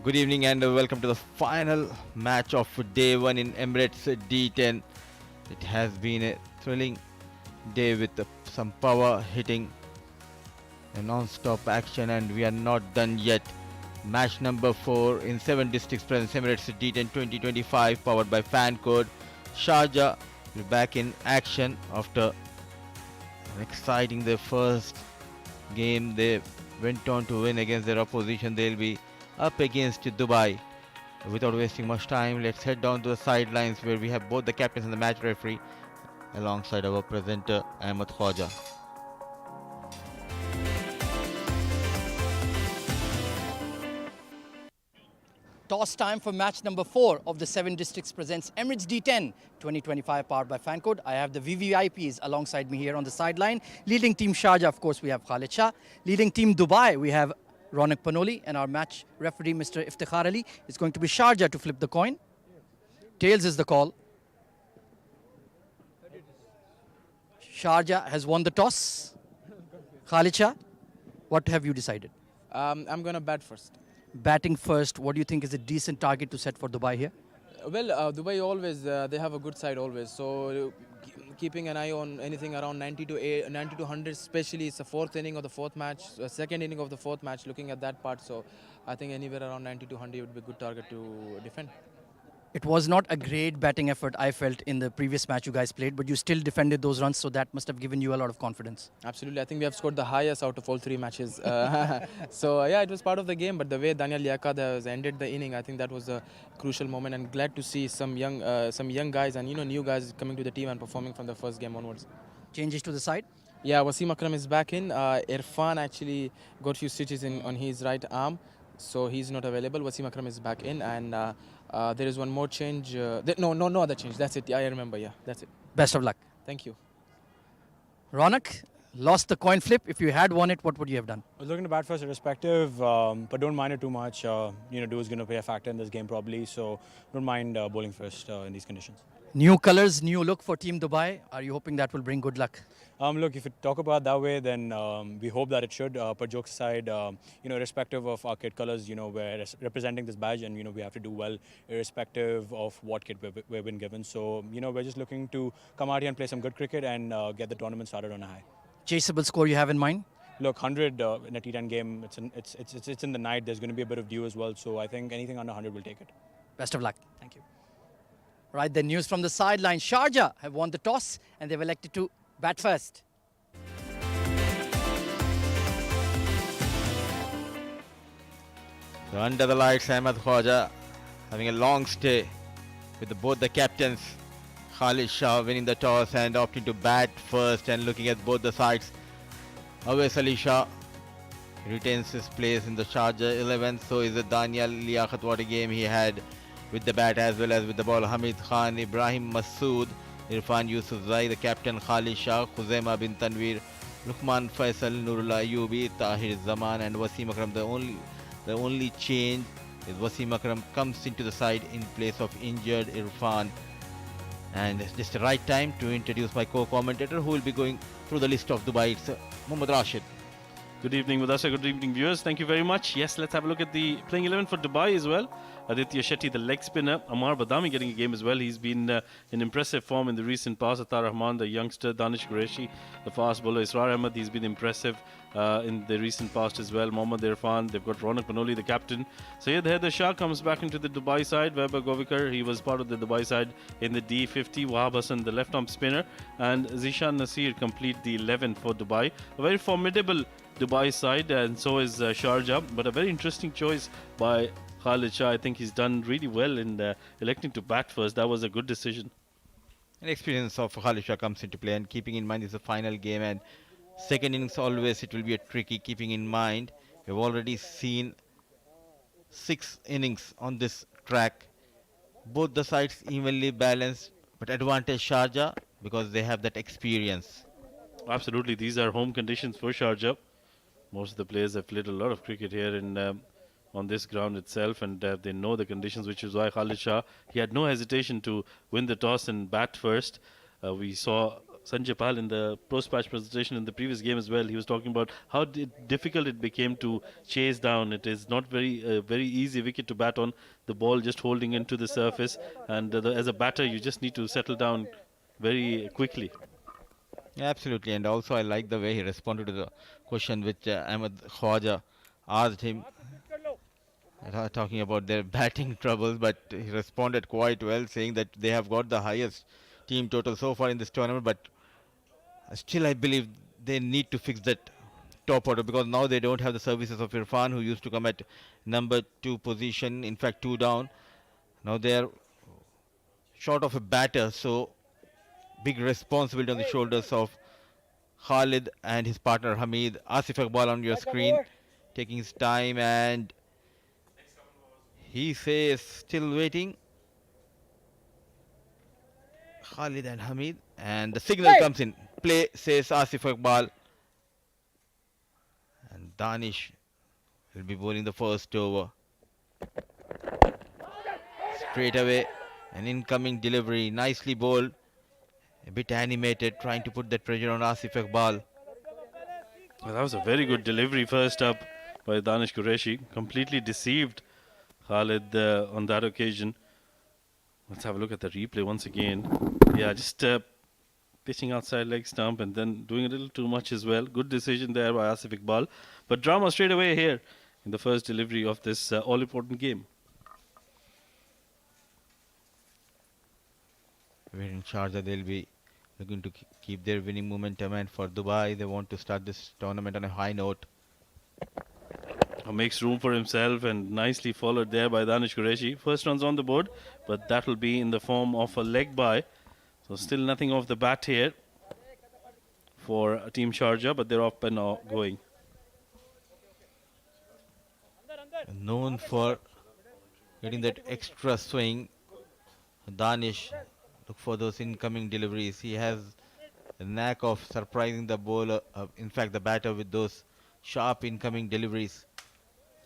Good evening and welcome to the final match of day one in Emirates D10. It has been a thrilling day with some power hitting and non-stop action, and we are not done yet. Match number 4 in 7 districts presents Emirates D10 2025 powered by Fancode. Sharjah will be back in action after an exciting their first game. They went on to win against their opposition. They'll be up against Dubai. Without wasting much time, let's head down to the sidelines where we have both the captains and the match referee alongside our presenter Ahmed Khwaja. Toss time for match number 4 of the 7 districts presents Emirates D10 2025 powered by Fancode. I have the VVIPs alongside me here on the sideline. Leading team Sharjah, of course, we have Khalid Shah. Leading team Dubai, we have Ronak Panoli, and our match referee, Mr. Iftikhar Ali, is going to be Sharjah to flip the coin. Tails is the call. Sharjah has won the toss. Khalid Shah, what have you decided? I'm going to bat first. Batting first, what do you think is a decent target to set for Dubai here? Well, Dubai always, they have a good side always. So keeping an eye on anything around 90 to 100, especially it's the fourth inning of the fourth match, second inning of the fourth match, looking at that part. So I think anywhere around 90 to 100 would be a good target to defend. It was not a great batting effort, I felt, in the previous match you guys played, but you still defended those runs, so that must have given you a lot of confidence. Absolutely. I think we have scored the highest out of all 3 matches. So, yeah, it was part of the game, but the way Daniel Liaqad has ended the inning, I think that was a crucial moment, and glad to see some young guys and, new guys coming to the team and performing from the first game onwards. Changes to the side? Yeah, Wasim Akram is back in. Irfan actually got few stitches on his right arm, so he's not available. Wasim Akram is back in, and there is one more change. No other change. That's it. Yeah, I remember. Yeah, that's it. Best of luck. Thank you. Ronak, lost the coin flip. If you had won it, what would you have done? I was looking to bat first irrespective, but don't mind it too much. Do is going to play a factor in this game probably, so don't mind bowling first in these conditions. New colors, new look for Team Dubai. Are you hoping that will bring good luck? Look, if you talk about that way, then we hope that it should. But jokes aside, irrespective of our kit colors, we're representing this badge, and we have to do well, irrespective of what kit we've been given. So we're just looking to come out here and play some good cricket and get the tournament started on a high. Chaseable score you have in mind? Look, 100 in a T10 game, it's in the night. There's going to be a bit of dew as well, so I think anything under 100 will take it. Best of luck. Thank you. Right, the news from the sideline. Sharjah have won the toss and they've elected to bat first. So under the lights, Ahmed Khwaja having a long stay with both the captains. Khalid Shah winning the toss and opting to bat first, and looking at both the sides. Awais Ali Shah retains his place in the Sharjah 11. So is the Daniel Liaqad. What a game he had with the bat as well as with the ball. Hamid Khan, Ibrahim Masood, Irfan Yusuf Zai, the captain Khalid Shah, Khuzaima bin Tanveer, Luqman Faisal, Nurullah Ayubi, Tahir Zaman, and Wasim Akram. The only change is Wasim Akram comes into the side in place of injured Irfan. And it's just the right time to introduce my co-commentator who will be going through the list of Dubai. It's Mohammad Rashid. Good evening, Mudasa. Good evening, viewers. Thank you very much. Yes, let's have a look at the playing 11 for Dubai as well. Aditya Shetty, the leg spinner. Amar Badami getting a game as well. He's been in impressive form in the recent past. Atar Rahman, the youngster. Danish Qureshi, the fast bowler. Israr Ahmed, he's been impressive in the recent past as well. Mohammad Irfan. They've got Ronak Panoli, the captain. Syed Haider Shah comes back into the Dubai side. Weber Govikar, he was part of the Dubai side in the D50. Wahab Hassan, the left-arm spinner. And Zishan Nasir complete the 11 for Dubai. A very formidable Dubai side, and so is Sharjah, but a very interesting choice by Khalid Shah. I think he's done really well in electing to bat first. That was a good decision. An experience of Khalid Shah comes into play, and keeping in mind it's the final game and second innings always it will be a tricky. Keeping in mind we've already seen 6 innings on this track, both the sides evenly balanced, but advantage Sharjah because they have that experience. Absolutely, these are home conditions for Sharjah. Most of the players have played a lot of cricket here on this ground itself, and they know the conditions, which is why Khalid Shah, he had no hesitation to win the toss and bat first. We saw Sanjay Pal in the post-match presentation in the previous game as well. He was talking about how difficult it became to chase down. It is not very easy wicket to bat on. The ball just holding into the surface, and as a batter, you just need to settle down very quickly. Absolutely, and also I like the way he responded to the question which Ahmed Khwaja asked him, talking about their batting troubles, but he responded quite well, saying that they have got the highest team total so far in this tournament, but still I believe they need to fix that top order because now they don't have the services of Irfan, who used to come at number 2 position, in fact 2 down. Now they are short of a batter, so big responsibility on the shoulders of Khalid and his partner Hamid. Asif Iqbal on your screen, taking his time, and he says still waiting. Khalid and Hamid, and the signal comes in. Play, says Asif Iqbal, and Danish will be bowling the first over. Straight away, an incoming delivery, nicely bowled, a bit animated, trying to put that pressure on Asif Iqbal. Well, that was a very good delivery first up by Danish Qureshi. Completely deceived Khalid on that occasion. Let's have a look at the replay once again. Yeah, just pitching outside leg stump and then doing a little too much as well. Good decision there by Asif Iqbal. But drama straight away here in the first delivery of this all-important game. We're in Sharjah, they'll be looking to keep their winning momentum, and for Dubai, they want to start this tournament on a high note. Makes room for himself and nicely followed there by Danish Qureshi. First runs on the board, but that will be in the form of a leg bye. So still nothing off the bat here for Team Sharjah, but they're up and going. Known for getting that extra swing, Danish, look for those incoming deliveries. He has a knack of surprising the bowler, in fact the batter, with those sharp incoming deliveries.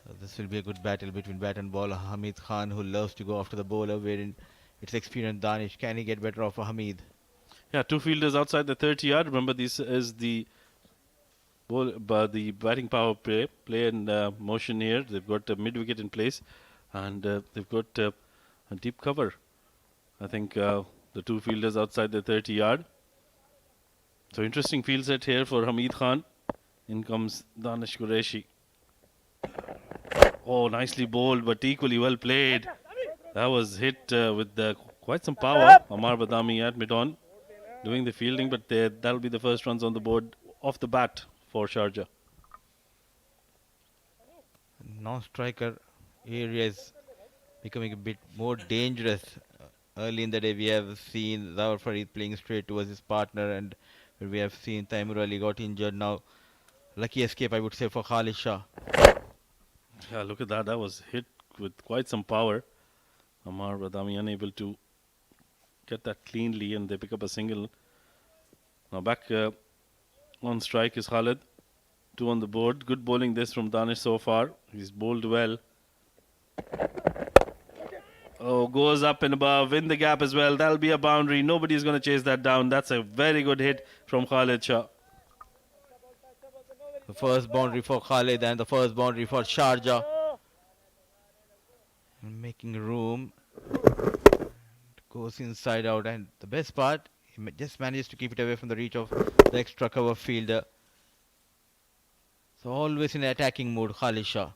So this will be a good battle between bat and bowler. Hamid Khan, who loves to go after the bowler, wherein it's experienced Danish. Can he get better off of Hamid? Yeah, two fielders outside the 30 yard. Remember, this is the batting power play and motion here. They've got a mid wicket in place, and they've got a deep cover. I think the two fielders outside the 30 yard. So interesting field set here for Hamid Khan. In comes Danish Qureshi. Oh, nicely bowled, but equally well played. That was hit with quite some power. Amar Badami at mid-on doing the fielding, but that'll be the first runs on the board off the bat for Sharjah. Non-striker area is becoming a bit more dangerous. Early in the day, we have seen Zawar Farid playing straight towards his partner, and we have seen Taimur Ali got injured. Now, lucky escape, I would say, for Khalid Shah. Yeah, look at that. That was hit with quite some power. Amar Badami unable to get that cleanly, and they pick up a single. Now back on strike is Khalid. 2 on the board. Good bowling this from Danish so far. He's bowled well. Oh, goes up and above, in the gap as well. That'll be a boundary. Nobody's going to chase that down. That's a very good hit from Khalid Shah. The first boundary for Khalid and the first boundary for Sharjah. Making room. Goes inside out, and the best part, he just manages to keep it away from the reach of the extra cover fielder. So always in attacking mode, Khalid Shah.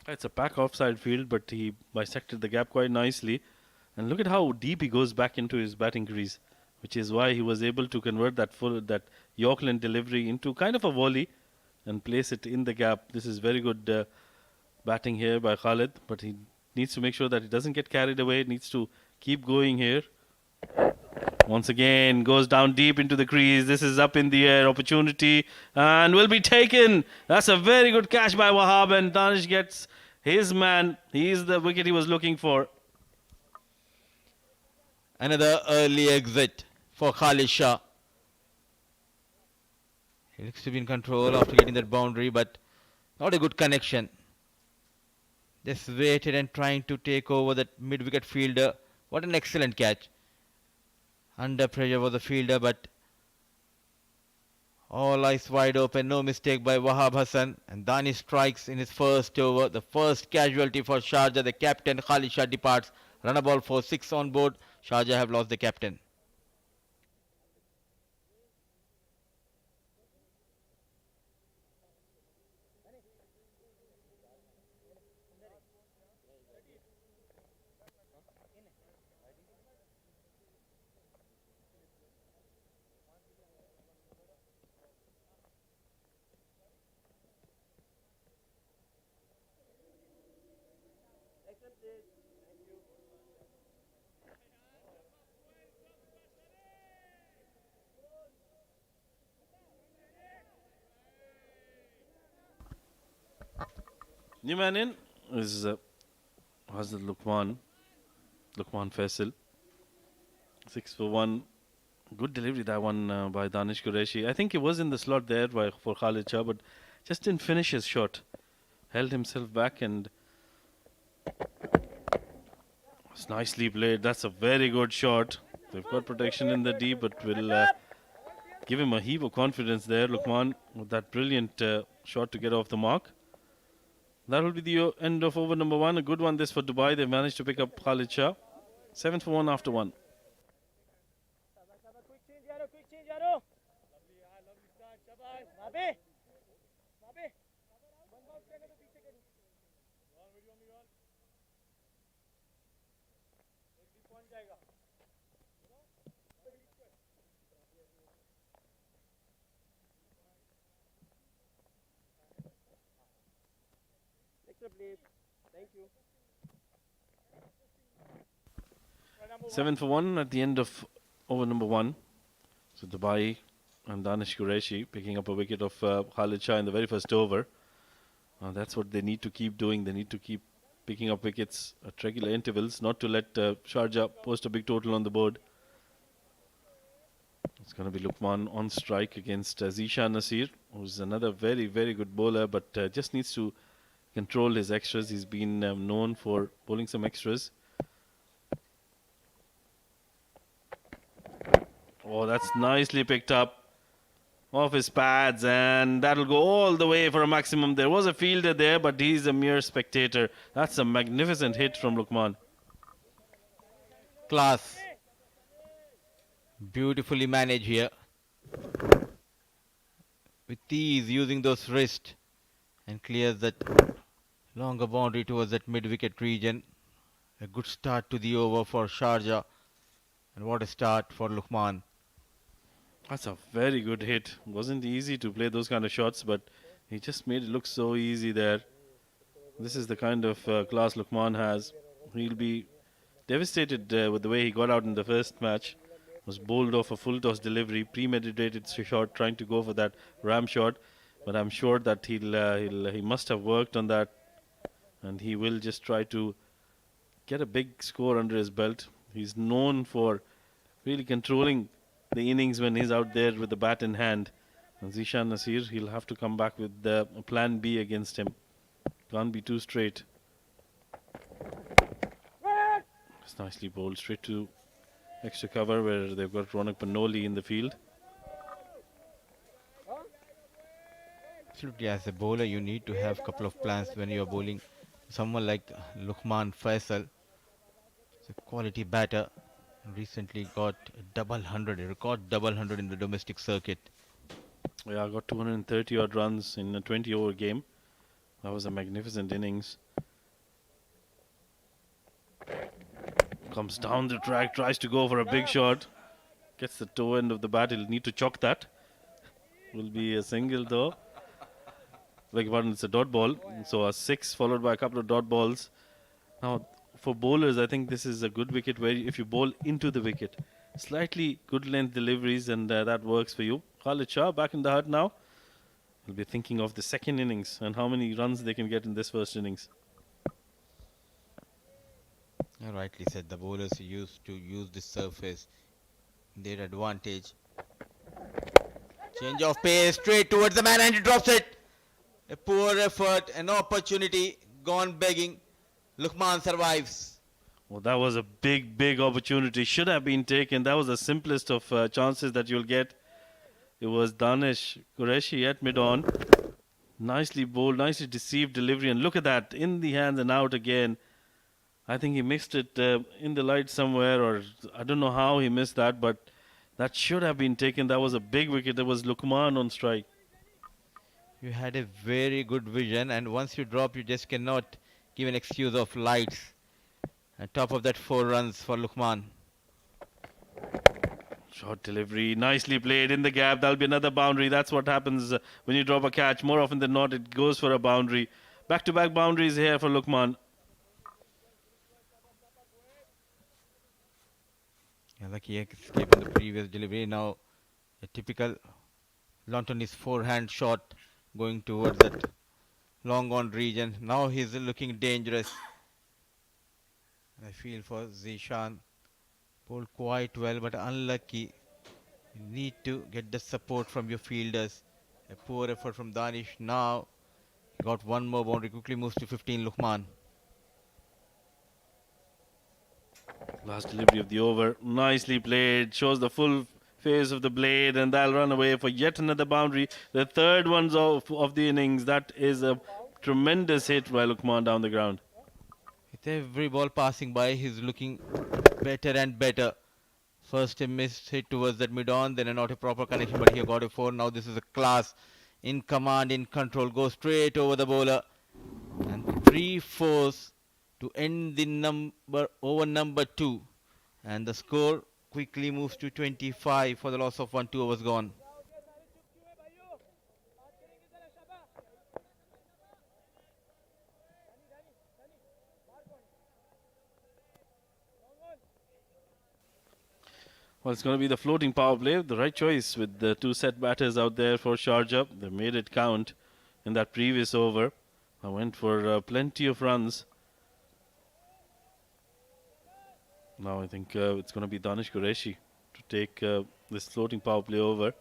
It's a pack offside field, but he bisected the gap quite nicely. And look at how deep he goes back into his batting crease, which is why he was able to convert that Yorkland delivery into kind of a volley and place it in the gap. This is very good batting here by Khalid, but he needs to make sure that he doesn't get carried away. Needs to keep going here. Once again, goes down deep into the crease. This is up in the air. Opportunity. And will be taken. That's a very good catch by Wahab. And Danish gets his man. He's the wicket he was looking for. Another early exit for Khalid Shah. He looks to be in control after getting that boundary, but not a good connection. Just waited and trying to take over that mid-wicket fielder. What an excellent catch. Under pressure was the fielder, but All eyes wide open, no mistake by Wahab Hassan. And Danish strikes in his first over. The first casualty for Sharjah. The captain Khalid Shah departs. Run a ball for 6 on board. Sharjah have lost the captain. New man in is Hazrat Lukman Faisal. 6 for 1. Good delivery, that one by Danish Qureshi. I think he was in the slot there for Khalid Shah, but just didn't finish his shot. Held himself back and it's nicely played. That's a very good shot. They've got protection in the deep, but will give him a heap of confidence there. Lukman with that brilliant shot to get off the mark. That will be the end of over number 1. A good one this for Dubai. They've managed to pick up Khalid Shah. 7 for 1 after 1. Thank you. 7 for 1 at the end of over number 1. So Dubai and Danish Qureshi picking up a wicket of Khalid Shah in the very first over. That's what they need to keep doing. They need to keep picking up wickets at regular intervals, not to let Sharjah post a big total on the board. It's going to be Lukman on strike against Zishan Nasir, who's another very, very good bowler, but just needs to control his extras. He's been known for bowling some extras. Oh, that's nicely picked up off his pads, and that'll go all the way for a maximum. There was a fielder there, but he's a mere spectator. That's a magnificent hit from Lukman. Class. Beautifully managed here. With ease, using those wrists, and clears that longer boundary towards that mid-wicket region. A good start to the over for Sharjah. And what a start for Lukman. That's a very good hit. Wasn't easy to play those kind of shots, but he just made it look so easy there. This is the kind of class Lukman has. He'll be devastated with the way he got out in the first match. Was bowled off a full toss delivery, premeditated shot, trying to go for that ram shot. But I'm sure that he must have worked on that, and he will just try to get a big score under his belt. He's known for really controlling the innings when he's out there with the bat in hand. And Zishan Nasir, he'll have to come back with a plan B against him. Can't be too straight. It's nicely bowled straight to extra cover where they've got Ronak Panoli in the field. Absolutely, as a bowler, you need to have a couple of plans when you are bowling someone like Lukman Faisal. It's a quality batter. Recently got a double 100, a record double 100 in the domestic circuit. Yeah, got 230 odd runs in a 20 over game. That was a magnificent innings. Comes down the track, tries to go for a big shot. Gets the toe end of the bat. He'll need to chalk that. Will be a single though. Beg your pardon, it's a dot ball. So a 6 followed by a couple of dot balls. Now, for bowlers, I think this is a good wicket where if you bowl into the wicket, slightly good length deliveries, and that works for you. Khalid Shah back in the hut now. He'll be thinking of the second innings and how many runs they can get in this first innings. You rightly said, the bowlers used to use this surface, their advantage. Change of pace, straight towards the man, and he drops it. A poor effort, an opportunity gone begging. Lukman survives. Well, that was a big, big opportunity. Should have been taken. That was the simplest of chances that you'll get. It was Danish Qureshi at mid-on. Nicely bowled, nicely deceived delivery, and look at that, in the hands and out again. I think he missed it in the light somewhere, or I don't know how he missed that, but that should have been taken. That was a big wicket. There was Lukman on strike. You had a very good vision, and once you drop, you just cannot give an excuse of lights. And top of that, 4 runs for Lukman. Short delivery, nicely played in the gap. That'll be another boundary. That's what happens when you drop a catch. More often than not, it goes for a boundary. Back-to-back boundaries here for Lukman. Yeah, lucky escape in the previous delivery. Now, a typical Lonton's forehand shot going towards that long on region. Now he's looking dangerous. I feel for Zishan. Bowled quite well, but unlucky. You need to get the support from your fielders. A poor effort from Danish. Now he got one more boundary. Quickly moves to 15. Lukman. Last delivery of the over. Nicely played. Shows the full face of the blade, and that'll run away for yet another boundary. The third one's of the innings. That is a tremendous hit by Lukman down the ground. With every ball passing by, he's looking better and better. First a missed hit towards that mid-on, then not a proper connection, but he got a 4. Now this is a class in command, in control. Goes straight over the bowler. And 3-4s to end the over number 2. And the score quickly moves to 25 for the loss of 1. 2 overs gone. Well, it's going to be the floating power play. The right choice with the 2 set batters out there for Sharjah. They made it count in that previous over. I went for plenty of runs. Now I think it's going to be Danish Qureshi to take this floating power play over.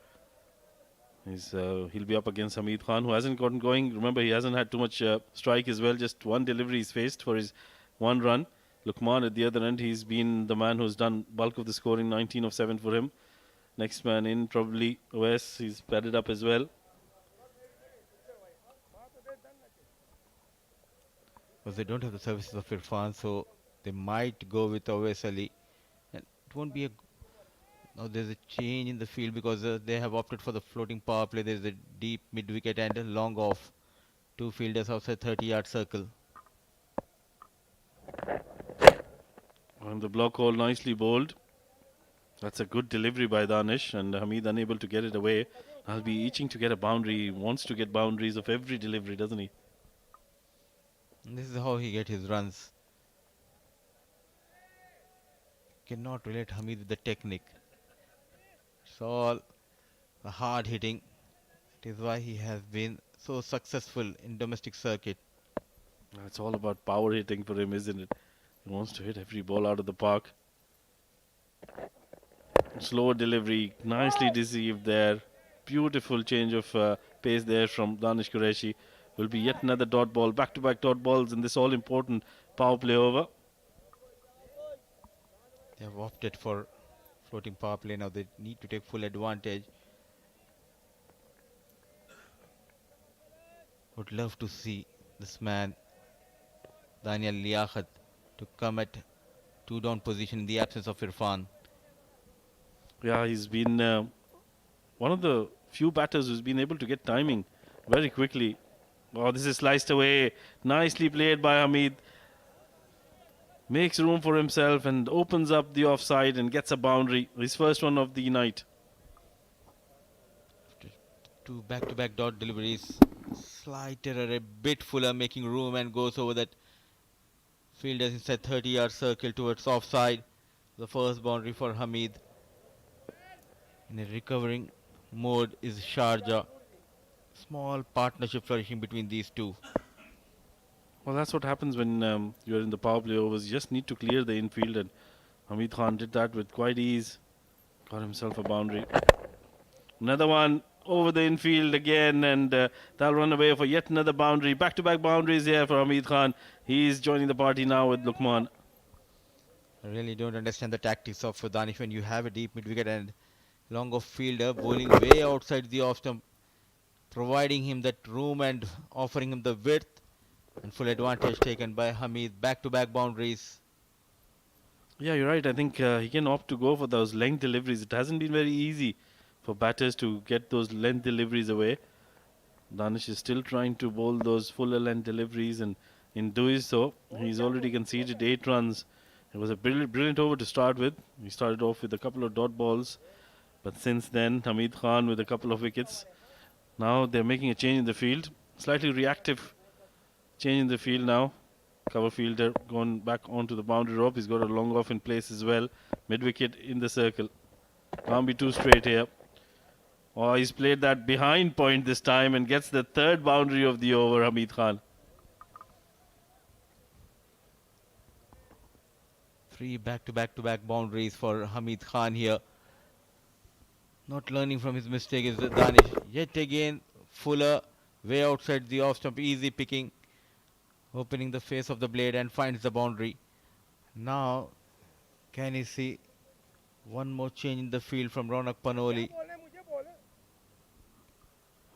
He'll be up against Hamid Khan, who hasn't gotten going. Remember, he hasn't had too much strike as well. Just one delivery he's faced for his 1 run. Lukman at the other end, he's been the man who's done bulk of the scoring, 19 of 7 for him. Next man in, probably Wes. He's padded up as well. Because they don't have the services of Irfan, so they might go with Awais Ali. And it won't be a... Now there's a change in the field because they have opted for the floating power play. There's a deep mid-wicket and a long off. 2 fielders outside 30-yard circle. And the block hole nicely bowled. That's a good delivery by Danish, and Hamid unable to get it away. I'll be itching to get a boundary. He wants to get boundaries of every delivery, doesn't he? And this is how he gets his runs. Cannot relate Hamid with the technique. It's all the hard hitting. That is why he has been so successful in domestic circuit. It's all about power hitting for him, isn't it? He wants to hit every ball out of the park. Slow delivery, nicely deceived there. Beautiful change of pace there from Danish Qureshi. Will be yet another dot ball, back-to-back dot balls in this all-important power play over. They have opted for floating power play. Now they need to take full advantage. Would love to see this man, Daniel Liakhat, to come at 2 down position in the absence of Irfan. Yeah, he's been one of the few batters who's been able to get timing very quickly. Oh, this is sliced away. Nicely played by Hamid. Makes room for himself and opens up the offside and gets a boundary. His first one of the night. 2 back-to-back dot deliveries. Slight error, a bit fuller, making room and goes over that fielders inside 30-yard circle towards offside. The first boundary for Hamid. In a recovering mode is Sharjah. Small partnership flourishing between these two. Well, that's what happens when you're in the power play overs. You just need to clear the infield, and Hamid Khan did that with quite ease. Got himself a boundary. Another one over the infield again, and that'll run away for yet another boundary. Back-to-back boundaries here for Hamid Khan. He's joining the party now with Lukman. I really don't understand the tactics of Danish when you have a deep mid-wicket and long off fielder, bowling way outside the off stump, providing him that room and offering him the width, and full advantage taken by Hamid. Back-to-back boundaries. Yeah, you're right. I think he can opt to go for those length deliveries. It hasn't been very easy for batters to get those length deliveries away. Danish is still trying to bowl those fuller length deliveries, and in doing so, he's already conceded 8 runs. It was a brilliant over to start with. He started off with a couple of dot balls, but since then, Hamid Khan with a couple of wickets. Now they're making a change in the field, slightly reactive change in the field now. Cover fielder going back onto the boundary rope. He's got a long off in place as well. Mid wicket in the circle. Can't be too straight here. Oh, he's played that behind point this time and gets the third boundary of the over, Hamid Khan. 3 back-to-back boundaries for Hamid Khan here. Not learning from his mistake is Danish. Yet again, Fuller way outside the off stump, easy picking, opening the face of the blade and finds the boundary. Now, can he see one more change in the field from Ronak Panoli?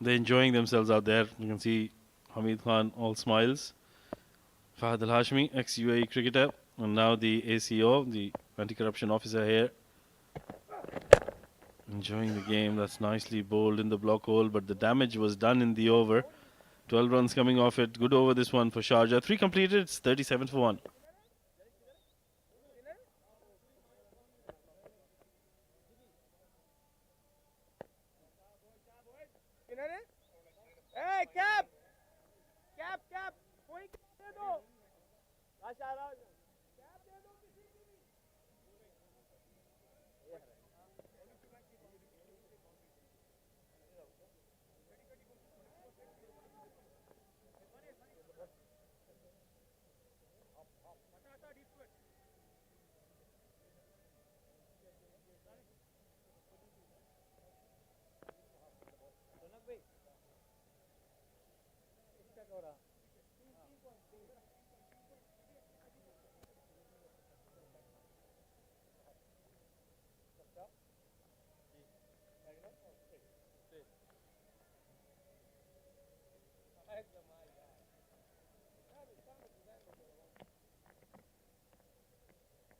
They're enjoying themselves out there. You can see Hamid Khan all smiles. Fahad Al Hashmi, ex-UAE cricketer, and now the ACO, the anti-corruption officer here. Enjoying the game. That's nicely bowled in the block hole, but the damage was done in the over. 12 runs coming off it. Good over this one for Sharjah. 3 completed. It's 37 for 1. Hey, cap! Cap! कोई cap दे दो। आशा राज। cap दे दो किसी को भी।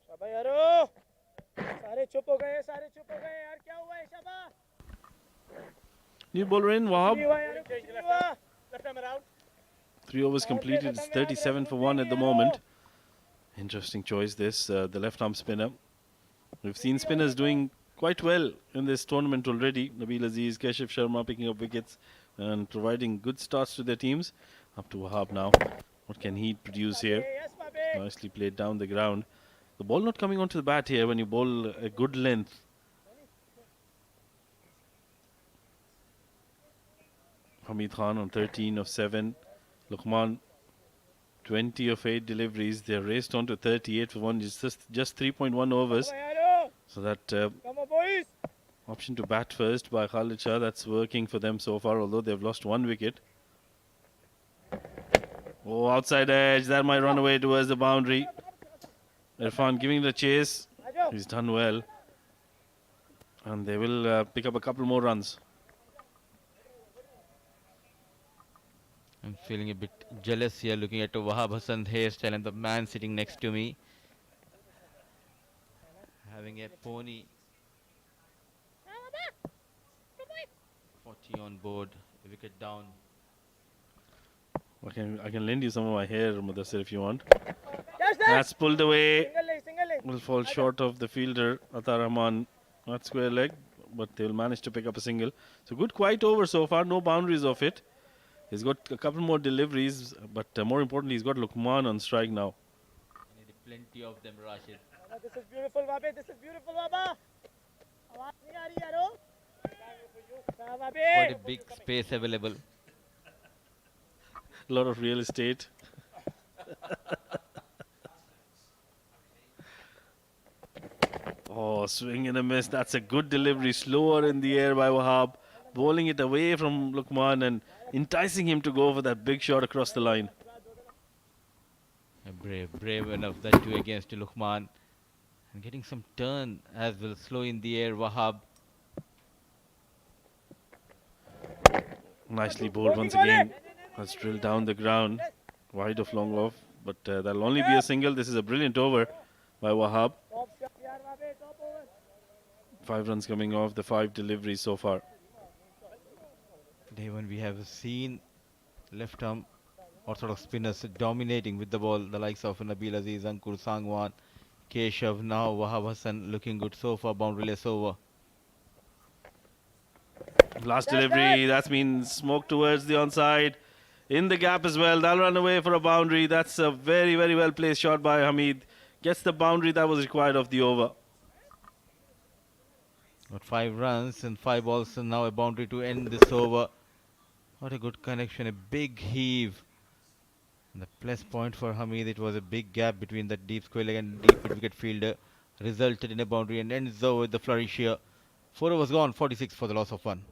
शाबा यारो सारे चुप हो गए यार क्या हुआ है शाबा New bowler in, Wahab. नहीं हुआ यार कुछ नहीं हुआ left time around 3 overs completed. It's 37 for 1 at the moment. Interesting choice this, the left arm spinner. We've seen spinners doing quite well in this tournament already. Nabil Aziz, Keshav Sharma picking up wickets and providing good starts to their teams. Up to Wahab now. What can he produce here? Yes बाबे Nicely played down the ground. The ball not coming onto the bat here when you bowl a good length. Hamid Khan on 13 of 7. Luqman 20 of 8 deliveries. They're raced on to 38 for 1. It's just 3.1 overs. यारो So that come on boys option to bat first by Khalid Shah, that's working for them so far, although they've lost 1 wicket. Oh, outside edge. That might run away towards the boundary. Irfan giving the chase. He's done well. And they will pick up a couple more runs. I'm feeling a bit jealous here looking at Wahab Hassan's hairstyle and the man sitting next to me having a pony. 40 on board, a wicket down. I can lend you some of my hair, Mudassir, if you want. Catch that That's pulled away. Single leg Will fall short of the fielder, Atar Rahman. Not square leg, but they will manage to pick up a single. So good quiet over so far, no boundaries of it. He's got a couple more deliveries, but more importantly, he's got Luqman on strike now. Need plenty of them, Rashid. This is beautiful बाबे this is beautiful बाबा आवाज नहीं आ रही यारो बाबे Quite a big space available. A lot of real estate. Oh, swing and a miss. That's a good delivery. Slower in the air by Wahab. Bowling it away from Luqman and enticing him to go for that big shot across the line. Brave enough that too against Luqman. And getting some turn as well, slow in the air, Wahab. Nicely bowled once again. That's drilled down the ground. Wide of long off. But that'll only be a single. This is a brilliant over by Wahab. 5 runs coming off the 5 deliveries so far. Today when we have seen left arm orthodox spinners dominating with the ball, the likes of Nabil Aziz, Ankur Sangwan, Keshav, now Wahab Hassan looking good so far, boundaryless over. Last delivery, that's been smoked towards the onside. In the gap as well, that'll run away for a boundary. That's a very, very well placed shot by Hamid. Gets the boundary that was required of the over. Got 5 runs and 5 balls, and now a boundary to end this over. What a good connection, a big heave. And the plus point for Hamid, it was a big gap between the deep square leg and deep mid wicket fielder. Resulted in a boundary and ends over with the flourish here. 4 overs gone, 46 for the loss of 1.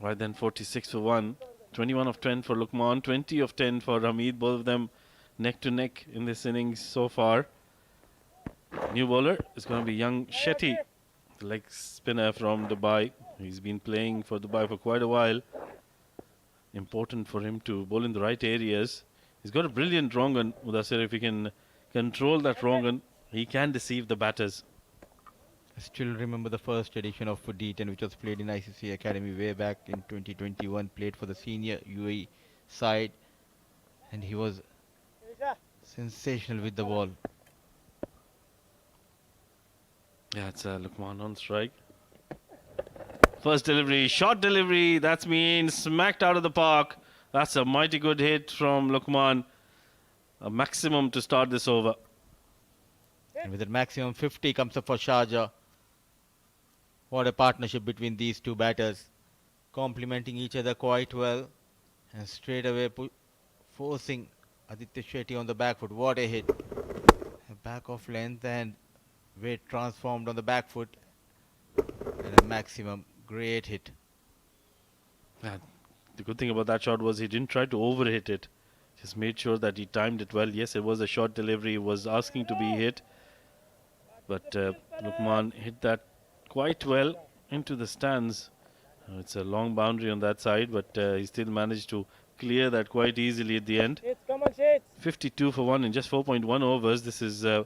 Right then, 46 for 1. 21 of 10 for Lukman, 20 of 10 for Hamid. Both of them neck to neck in this innings so far. New bowler is going to be young Shetty, the leg spinner from Dubai. He's been playing for Dubai for quite a while. Important for him to bowl in the right areas. He's got a brilliant wrong one, Mudassir. If he can control that wrong one, he can deceive the batters. I still remember the first edition of D10, which was played in ICC Academy way back in 2021, played for the senior UAE side, and he was sensational with the ball. Yeah, it's Lukman on strike. First delivery, short delivery, that's been smacked out of the park. That's a mighty good hit from Lukman. A maximum to start this over. And with a maximum 50 comes up for Sharjah. What a partnership between these two batters, complementing each other quite well, and straight away forcing Aditya Shetty on the back foot. What a hit! A back off length and weight transformed on the back foot, and a maximum. Great hit. Yeah, the good thing about that shot was he didn't try to overhit it. Just made sure that he timed it well. Yes, it was a short delivery. He was asking to be hit, but Lukman hit that quite well into the stands. It's a long boundary on that side, but he still managed to clear that quite easily at the end. 52 for 1 in just 4.1 overs. This is a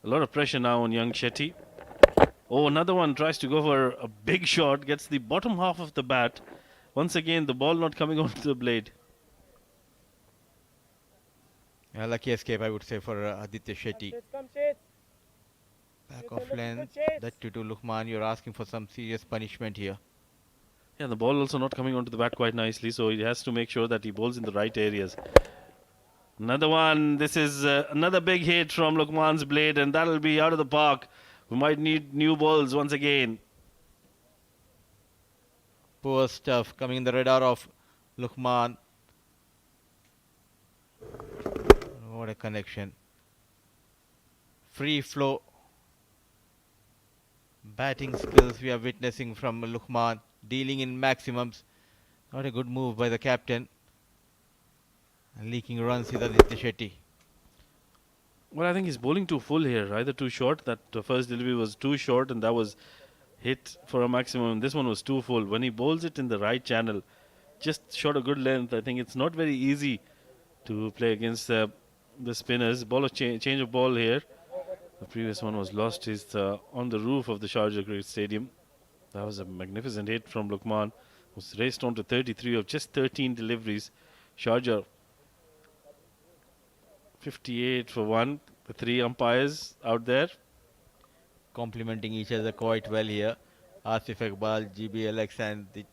lot of pressure now on young Shetty. Oh, another one tries to go for a big shot, gets the bottom half of the bat. Once again, the ball not coming onto the blade. A lucky escape, I would say, for Aditya Shetty. Back off length, that to Lukman, you're asking for some serious punishment here. Yeah, the ball also not coming onto the bat quite nicely, so he has to make sure that he bowls in the right areas. Another one. This is another big hit from Lukman's blade, and that'll be out of the park. We might need new balls once again. Poor stuff coming in the radar of Lukman. What a connection. Free flow batting skills we are witnessing from Lukman, dealing in maximums. Not a good move by the captain. And leaking runs is Aditya Shetty. Well, I think he's bowling too full here, either too short. That first delivery was too short, and that was hit for a maximum. This one was too full. When he bowls it in the right channel, just short a good length, I think it's not very easy to play against the spinners. Ball of change of ball here. The previous one was lost. He's on the roof of the Sharjah Cricket Stadium. That was a magnificent hit from Lukman. Was raced on to 33 of just 13 deliveries. Sharjah 58 for 1. The 3 umpires out there. Complementing each other quite well here. Asif Iqbal, GBLX and the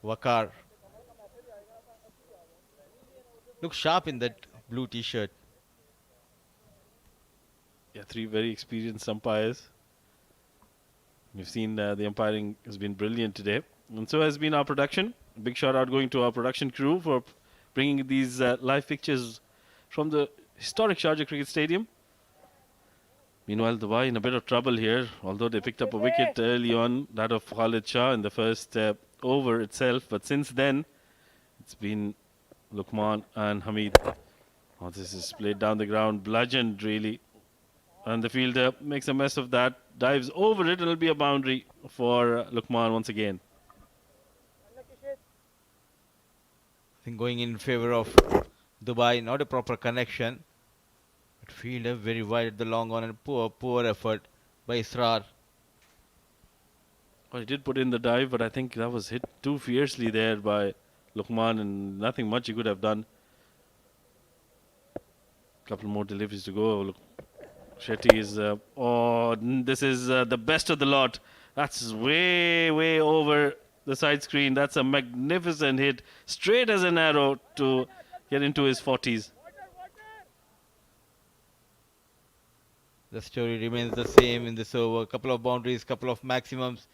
Wakar. Looks sharp in that blue t-shirt. Yeah, 3 very experienced umpires. We've seen the umpiring has been brilliant today. And so has been our production. Big shout out going to our production crew for bringing these live pictures from the historic Sharjah Cricket Stadium. Meanwhile, Dubai in a bit of trouble here, although they picked up a wicket early on, that of Khalid Shah in the first over itself. But since then, it's been Luqman and Hamid. Oh, this is played down the ground, bludgeoned really. And the fielder makes a mess of that, dives over it, and it'll be a boundary for Luqman once again. I think going in favor of Dubai, not a proper connection. But fielder very wide at the long on, and poor effort by Israr. Well, he did put in the dive, but I think that was hit too fiercely there by Luqman, and nothing much he could have done. Couple more deliveries to go. Look, Shetty is... this is the best of the lot. That's way over the side screen. That's a magnificent hit, straight as an arrow to get into his 40s. The story remains the same in this over. Couple of boundaries, couple of maximums.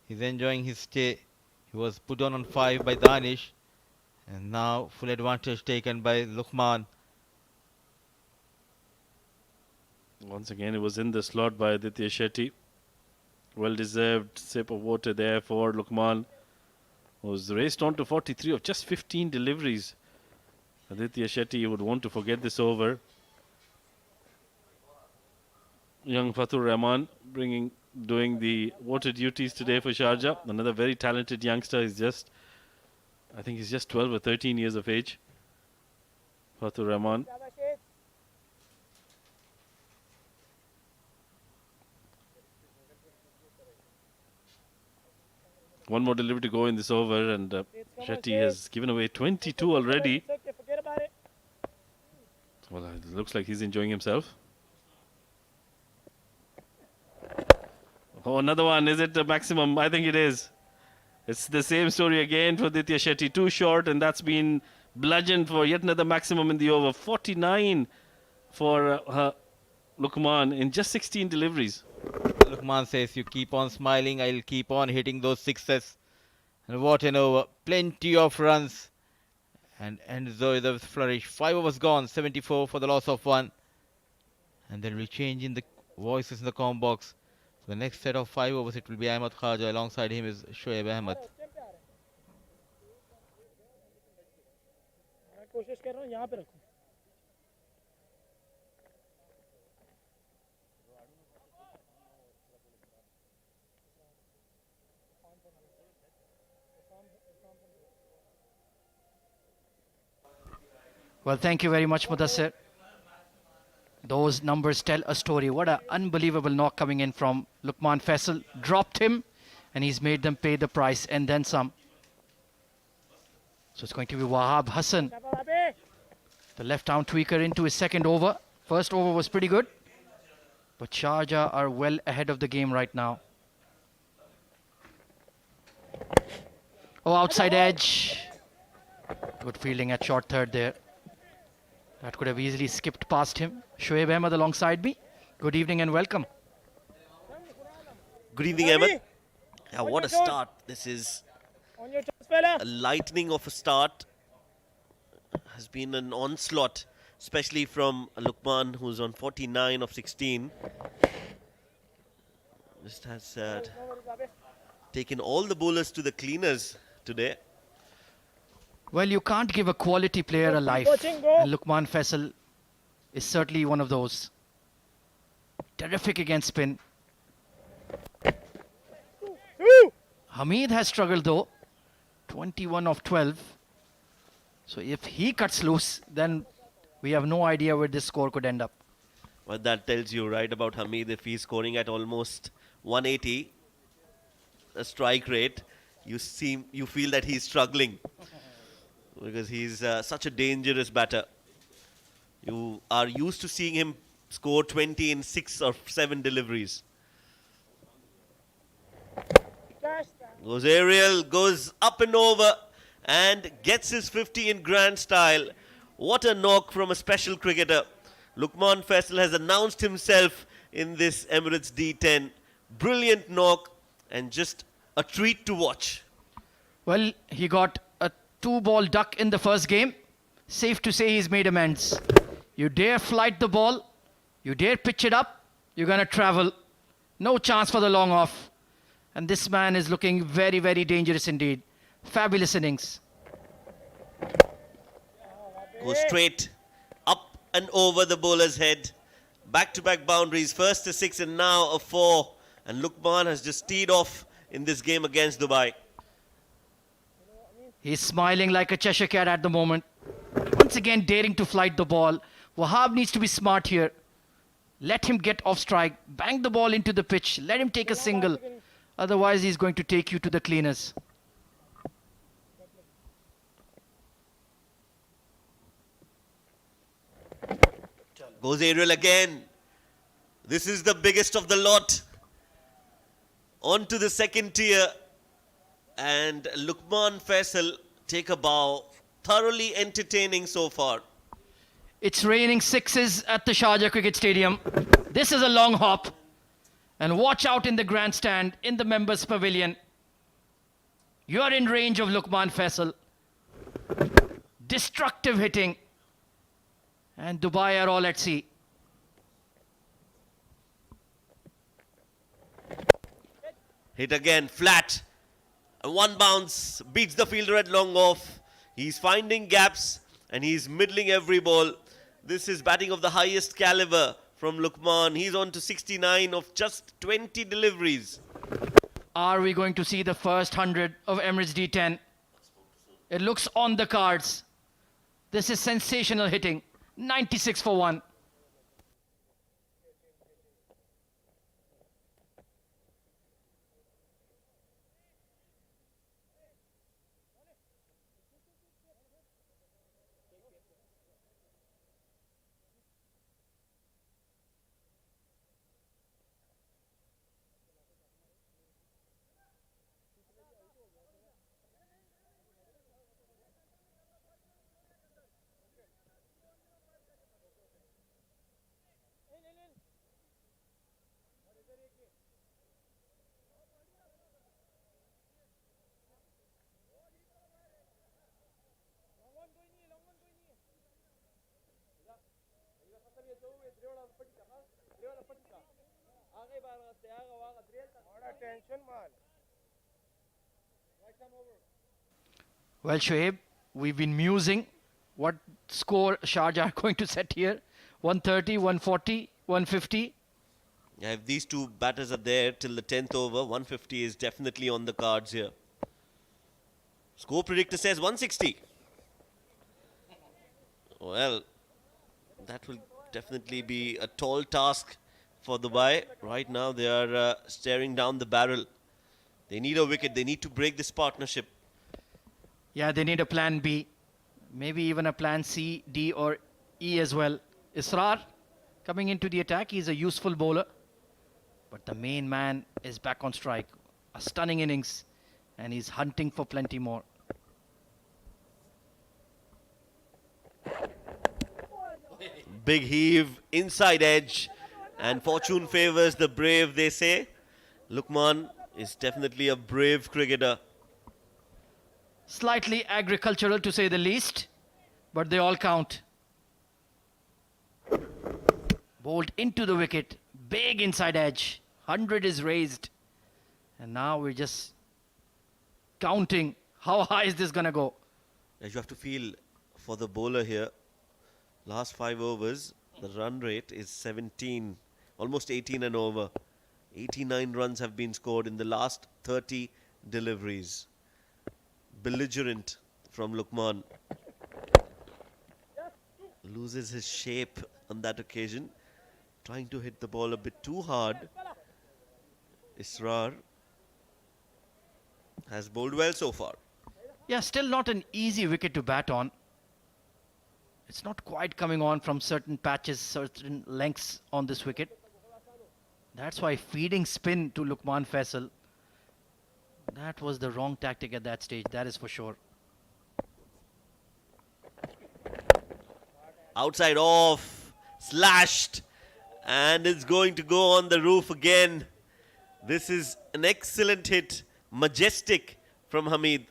He's enjoying his stay. He was put on 5 by Danish. And now full advantage taken by Luqman. Once again, it was in the slot by Aditya Shetty. Well-deserved sip of water there for Luqman. Was raced on to 43 of just 15 deliveries. Aditya Shetty would want to forget this over. Young Fatur Rahman doing the water duties today for Sharjah. Another very talented youngster. I think he's just 12 or 13 years of age. Fatur Rahman. One more delivery to go in this over, and Shetty has given away 22 already. Well, it looks like he's enjoying himself. Oh, another one. Is it the maximum? I think it is. It's the same story again for Aditya Shetty. Too short, and that's been bludgeoned for yet another maximum in the over. 49 for Luqman in just 16 deliveries. Luqman says, you keep on smiling, I'll keep on hitting those sixes. And what an over. Plenty of runs. And Enzo with a flourish. 5 overs gone. 74 for the loss of 1. And then we change in the voices in the com box. So the next set of 5 overs, it will be Ahmed Khaja. Alongside him is Shoaib Ahmed. Well, thank you very much, Mudassir. Those numbers tell a story. What an unbelievable knock coming in from Luqman Faisal. Dropped him, and he's made them pay the price and then some. So it's going to be Wahab Hassan, the left-arm tweaker, into his second over. First over was pretty good, but Sharjah are well ahead of the game right now. Oh, outside edge. Good fielding at short third there. That could have easily skipped past him. Shoaib Ahmed alongside me. Good evening and welcome. Good evening, Ahmed. Yeah, what a start. This is a lightning of a start. Has been an onslaught, especially from Luqman, who's on 49 of 16. Just has taken all the bowlers to the cleaners today. Well, you can't give a quality player a life, and Luqman Faisal is certainly one of those. Terrific against spin. Hamid has struggled though, 21 of 12. So if he cuts loose, then we have no idea where this score could end up. Well, that tells you right about Hamid. If he's scoring at almost 180, a strike rate, you feel that he's struggling. Because he's such a dangerous batter. You are used to seeing him score 20 in 6 or 7 deliveries. Goes aerial, goes up and over, and gets his 50 in grand style. What a knock from a special cricketer. Luqman Faisal has announced himself in this Emirates D10. Brilliant knock, and just a treat to watch. Well, he got a 2-ball duck in the first game. safe to say he's made amends. You dare flight the ball, you dare pitch it up, you're going to travel. No chance for the long off. And this man is looking very, very dangerous indeed. Fabulous innings. Go straight up and over the bowler's head. Back-to-back boundaries, first a 6 and now a 4. And Luqman has just teed off in this game against Dubai. He's smiling like a Cheshire cat at the moment. Once again daring to flight the ball. Wahab needs to be smart here. Let him get off strike. Bang the ball into the pitch. Let him take a single. Otherwise he's going to take you to the cleaners. Goes aerial again. This is the biggest of the lot. On to the second tier. And Luqman Faisal take a bow. Thoroughly entertaining so far. It's raining sixes at the Sharjah Cricket Stadium. This is a long hop. And watch out in the grandstand, in the members' pavilion. You're in range of Luqman Faisal. Destructive hitting. And Dubai are all at sea. Hit again, flat. And one bounce, beats the fielder at long off. He's finding gaps and he's middling every ball. This is batting of the highest caliber from Luqman. He's on to 69 of just 20 deliveries. Are we going to see the first 100 of Emirates D10? It looks on the cards. This is sensational hitting. 96 for 1. Well, Shoaib, we've been musing what score Sharjah are going to set here. 130, 140, 150. Yeah, if these two batters are there till the 10th over, 150 is definitely on the cards here. Score predictor says 160. Well, that will definitely be a tall task for Dubai. Right now they are staring down the barrel. They need a wicket. They need to break this partnership. Yeah, they need a plan B. Maybe even a plan C, D or E as well. Israr coming into the attack. He's a useful bowler. But the main man is back on strike. A stunning innings. And he's hunting for plenty more. Big heave, inside edge. And fortune favours the brave, they say. Luqman is definitely a brave cricketer. Slightly agricultural to say the least. But they all count. Bowled into the wicket. Big inside edge. 100 is raised. And now we're just counting. How high is this going to go? As you have to feel for the bowler here. Last 5 overs, the run rate is 17. Almost 18 and over. 89 runs have been scored in the last 30 deliveries. Belligerent from Luqman. Loses his shape on that occasion. Trying to hit the ball a bit too hard. Israr has bowled well so far. Yeah, still not an easy wicket to bat on. It's not quite coming on from certain patches, certain lengths on this wicket. That's why feeding spin to Luqman Faisal, that was the wrong tactic at that stage, that is for sure. Outside off, slashed, and it's going to go on the roof again. This is an excellent hit, majestic from Hamid.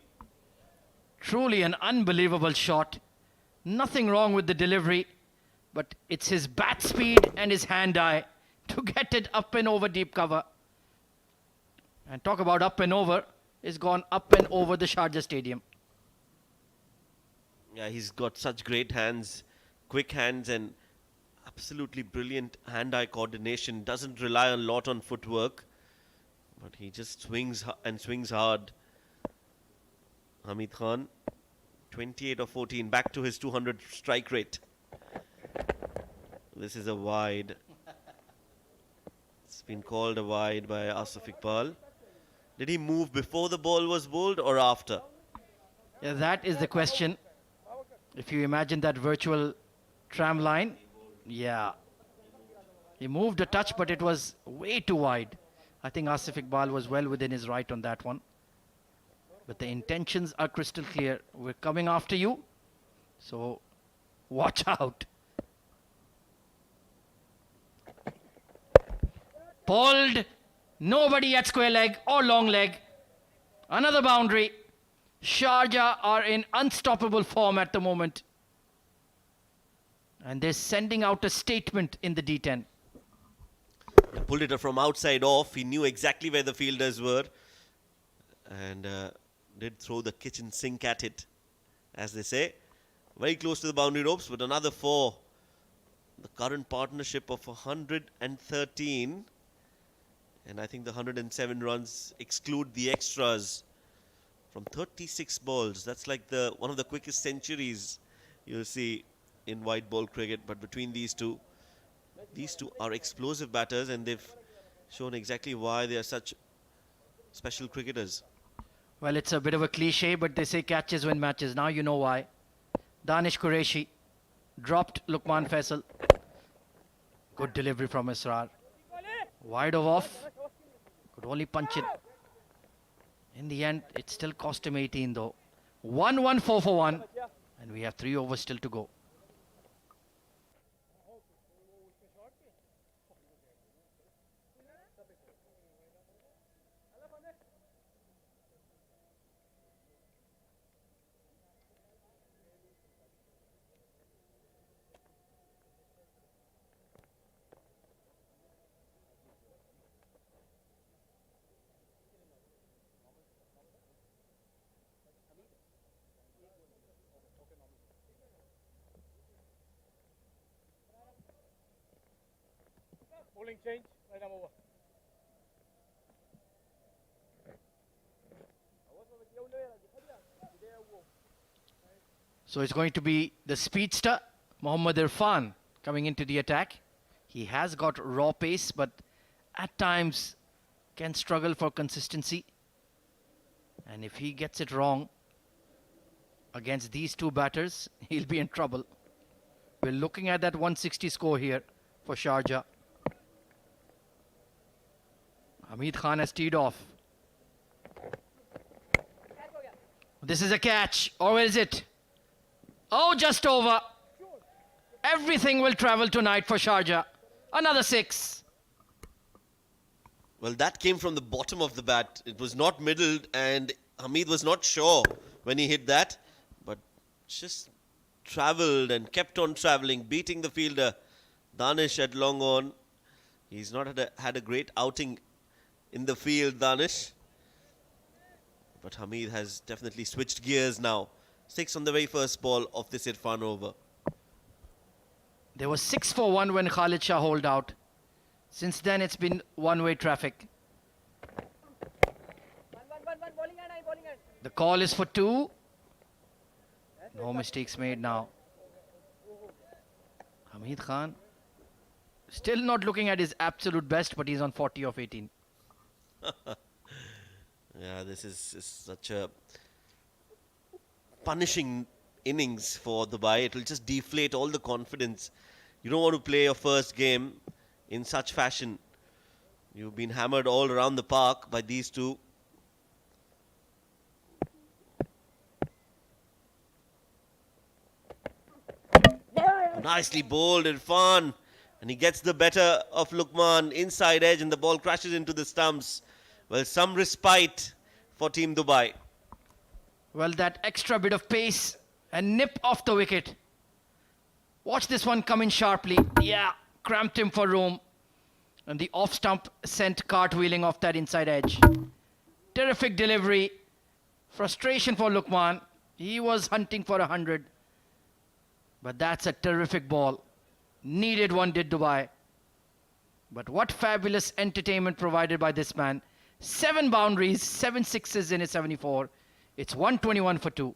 Truly an unbelievable shot. Nothing wrong with the delivery, but it's his bat speed and his hand-eye to get it up and over deep cover. And talk about up and over, it's gone up and over the Sharjah Stadium. Yeah, he's got such great hands, quick hands, and absolutely brilliant hand-eye coordination. Doesn't rely a lot on footwork, but he just swings and swings hard. Hamid Khan, 28 of 14, back to his 200 strike rate. This is a wide. It's been called a wide by Asif Iqbal. Did he move before the ball was bowled or after? Yeah, that is the question. If you imagine that virtual tram line, yeah. He moved a touch, but it was way too wide. I think Asif Iqbal was well within his right on that one. But the intentions are crystal clear. We're coming after you, so watch out. Pulled. Nobody at square leg or long leg. Another boundary. Sharjah are in unstoppable form at the moment. And they're sending out a statement in the D10. He pulled it from outside off. He knew exactly where the fielders were. And did throw the kitchen sink at it, as they say. Very close to the boundary ropes, but another 4. The current partnership of 113. And I think the 107 runs exclude the extras from 36 balls. That's like one of the quickest centuries you'll see in white ball cricket. But between these two are explosive batters, and they've shown exactly why they are such special cricketers. Well, it's a bit of a cliche, but they say catches win matches. Now you know why. Danish Qureshi dropped Lukman Faisal. Good delivery from Israr. Wide of off. Could only punch it. In the end, it still cost him 18 though. 1-1, 4 for 1. And we have 3 overs still to go. Bowling change, right arm over. So it's going to be the speedster, Mohammad Irfan, coming into the attack. He has got raw pace, but at times can struggle for consistency. And if he gets it wrong against these two batters, he'll be in trouble. We're looking at that 160 score here for Sharjah. Hamid Khan has teed off. This is a catch, or where is it? Oh, just over. Everything will travel tonight for Sharjah. Another 6. Well, that came from the bottom of the bat. It was not middled, and Hamid was not sure when he hit that, but just travelled and kept on travelling, beating the fielder. Danish at long on. He's not had a great outing in the field, Danish. But Hamid has definitely switched gears now. 6 on the very first ball of this Irfan over. There was 6 for 1 when Khalid Shah holed out. Since then, it's been one-way traffic. The call is for 2. No mistakes made now. Hamid Khan still not looking at his absolute best, but he's on 40 of 18. Yeah, this is such a punishing innings for Dubai. It will just deflate all the confidence. You don't want to play your first game in such fashion. You've been hammered all around the park by these two. Nicely bowled, Irfan. And he gets the better of Lukman, inside edge, and the ball crashes into the stumps. Well, some respite for Team Dubai. Well, that extra bit of pace and nip off the wicket Watch this one come in sharply. Yeah, cramped him for room. And the off stump sent cartwheeling off that inside edge. Terrific delivery. Frustration for Lukman. He was hunting for 100. But that's a terrific ball. Needed one, did Dubai. But what fabulous entertainment provided by this man. 7 boundaries, 7 sixes in his 74. It's 121 for 2.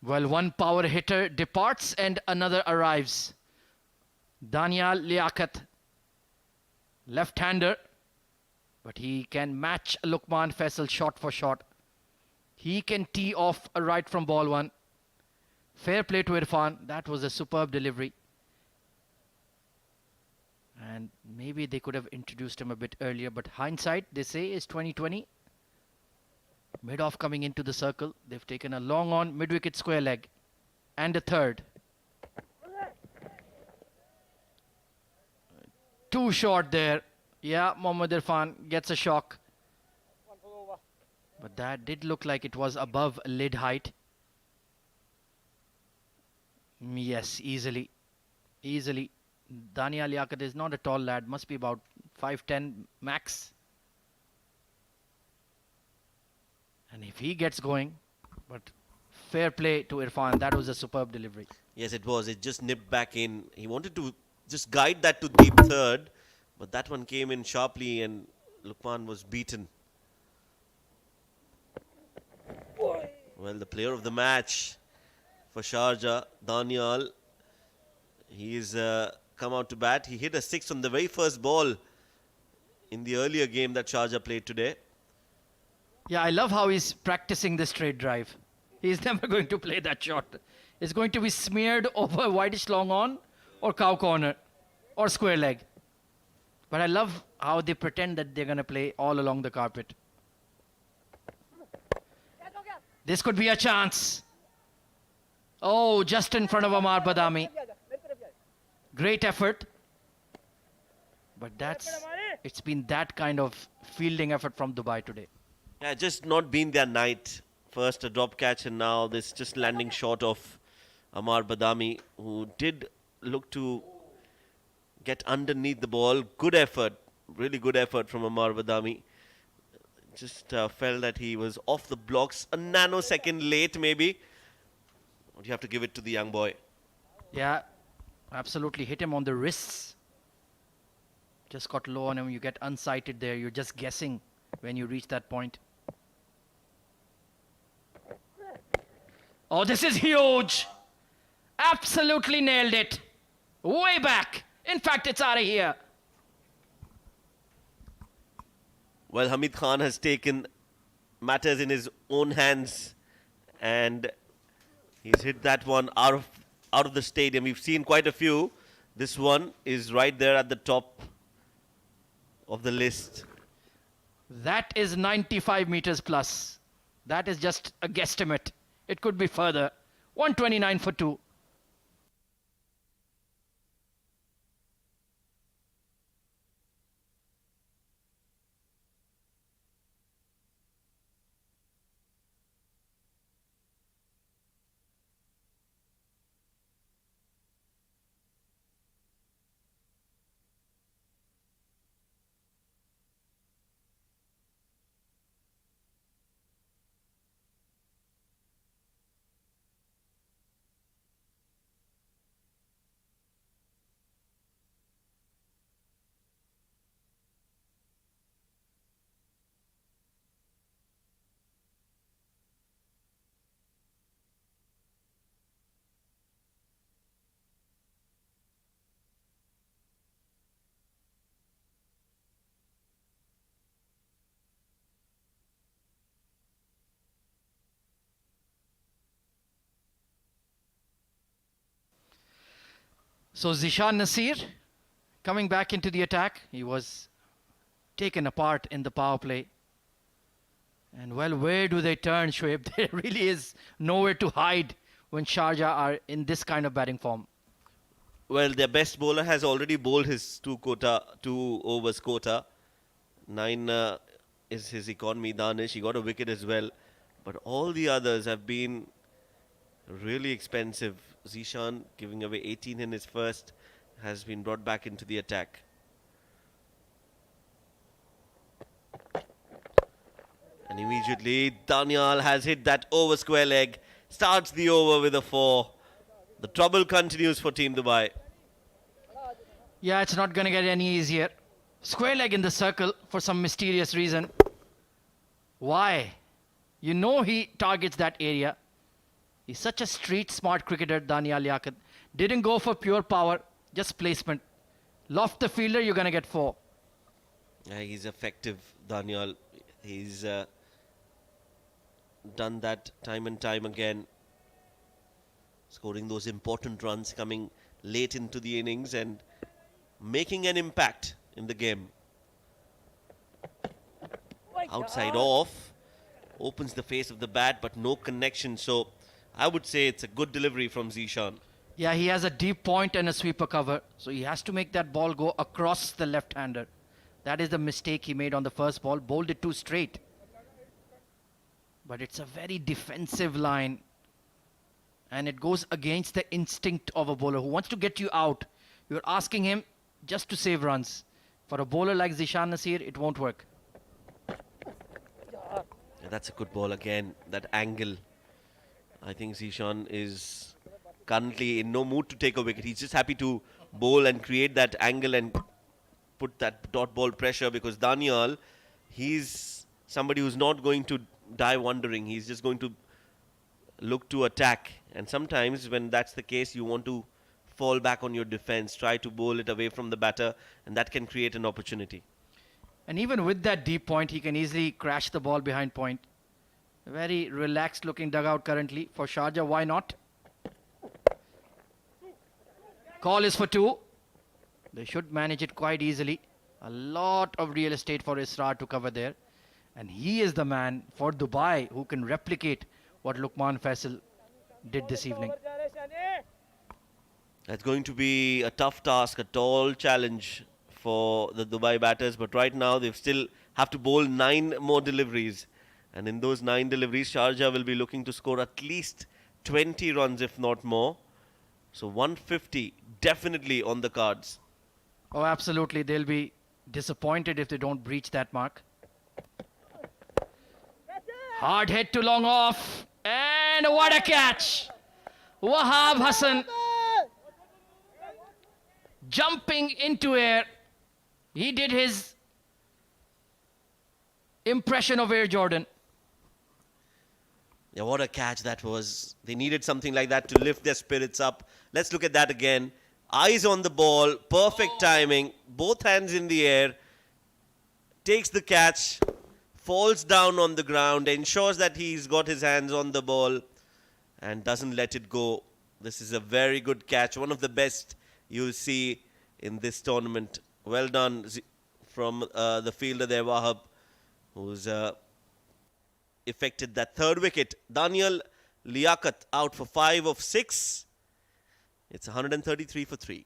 Well, one power hitter departs and another arrives. Daniel Liaquat, left-hander, but he can match Lukman Faisal shot for shot. He can tee off right from ball one. Fair play to Irfan. That was a superb delivery. And maybe they could have introduced him a bit earlier, but hindsight, they say, is 2020. Mid-off coming into the circle. They've taken a long on, mid-wicket square leg. And a third. Too short there. Yeah, Mohammad Irfan gets a shock. But that did look like it was above lid height. Yes, easily. Easily. Daniel Liaquat is not a tall lad. Must be about 5'10 max. And if he gets going, but fair play to Irfan. That was a superb delivery. Yes, it was. It just nipped back in. He wanted to just guide that to deep third, but that one came in sharply and Lukman was beaten. Well, the player of the match for Sharjah, Daniel, he's come out to bat. He hit a 6 on the very first ball in the earlier game that Sharjah played today. Yeah, I love how he's practicing the straight drive. He's never going to play that shot. It's going to be smeared over whitish long on or cow corner or square leg. But I love how they pretend that they're going to play all along the carpet. This could be a chance. Oh, just in front of Amar Badami. Great effort. But it's been that kind of fielding effort from Dubai today. Yeah, just not been their night. First a drop catch and now this just landing short of Amar Badami, who did look to get underneath the ball. Good effort, really good effort from Amar Badami. Just felt that he was off the blocks a nanosecond late maybe. But you have to give it to the young boy. Yeah, absolutely. Hit him on the wrists. Just got low on him. You get unsighted there. You're just guessing when you reach that point. Oh, this is huge. Absolutely nailed it. Way back. In fact, it's out of here. Well, Hamid Khan has taken matters in his own hands and he's hit that one out of the stadium. We've seen quite a few. This one is right there at the top of the list. That is 95 meters plus. That is just a guesstimate. It could be further. 129 for 2. So Zishan Nasir coming back into the attack. He was taken apart in the power play. And well, where do they turn, Shoaib? There really is nowhere to hide when Sharjah are in this kind of batting form. Well, their best bowler has already bowled his 2 overs quota. 9 is his economy, Danish. He got a wicket as well. But all the others have been really expensive. Zishan giving away 18 in his first has been brought back into the attack. And immediately Daniel has hit that over square leg. Starts the over with a 4. The trouble continues for Team Dubai. Yeah, it's not going to get any easier. Square leg in the circle for some mysterious reason. Why? You know he targets that area. He's such a street smart cricketer, Daniel Liaquat. Didn't go for pure power, just placement. Loft the fielder, you're going to get 4. Yeah, he's effective, Daniel. He's done that time and time again. Scoring those important runs coming late into the innings and making an impact in the game. Outside off. Opens the face of the bat, but no connection. So I would say it's a good delivery from Zishan. Yeah, he has a deep point and a sweeper cover. So he has to make that ball go across the left-hander. That is the mistake he made on the first ball. Bowled it too straight. But it's a very defensive line. And it goes against the instinct of a bowler who wants to get you out. You're asking him just to save runs. For a bowler like Zishan Nasir, it won't work. Yeah, that's a good ball again. That angle. I think Zishan is currently in no mood to take a wicket. He's just happy to bowl and create that angle and put that dot ball pressure, because Daniel, he's somebody who's not going to die wondering. He's just going to look to attack. And sometimes when that's the case, you want to fall back on your defense, try to bowl it away from the batter, and that can create an opportunity. And even with that deep point, he can easily crash the ball behind point. A very relaxed looking dugout currently for Sharjah. Why not? Call is for 2. They should manage it quite easily. A lot of real estate for Israr to cover there. And he is the man for Dubai who can replicate what Luqman Faisal did this evening. That's going to be a tough task, a tall challenge for the Dubai batters. But right now, they still have to bowl 9 more deliveries. And in those 9 deliveries, Sharjah will be looking to score at least 20 runs, if not more. So 150 definitely on the cards. Oh, absolutely. They'll be disappointed if they don't breach that mark. Hard hit to long off. And what a catch. Wahab Hassan jumping into air. He did his impression of Air Jordan. Yeah, what a catch that was. They needed something like that to lift their spirits up. Let's look at that again. Eyes on the ball, perfect timing, both hands in the air, takes the catch, falls down on the ground, ensures that he's got his hands on the ball and doesn't let it go. This is a very good catch, one of the best you'll see in this tournament. Well done from the fielder there, Wahab, who's effected that 3rd wicket. Daniel Liaquat out for 5 of 6. It's 133 for 3.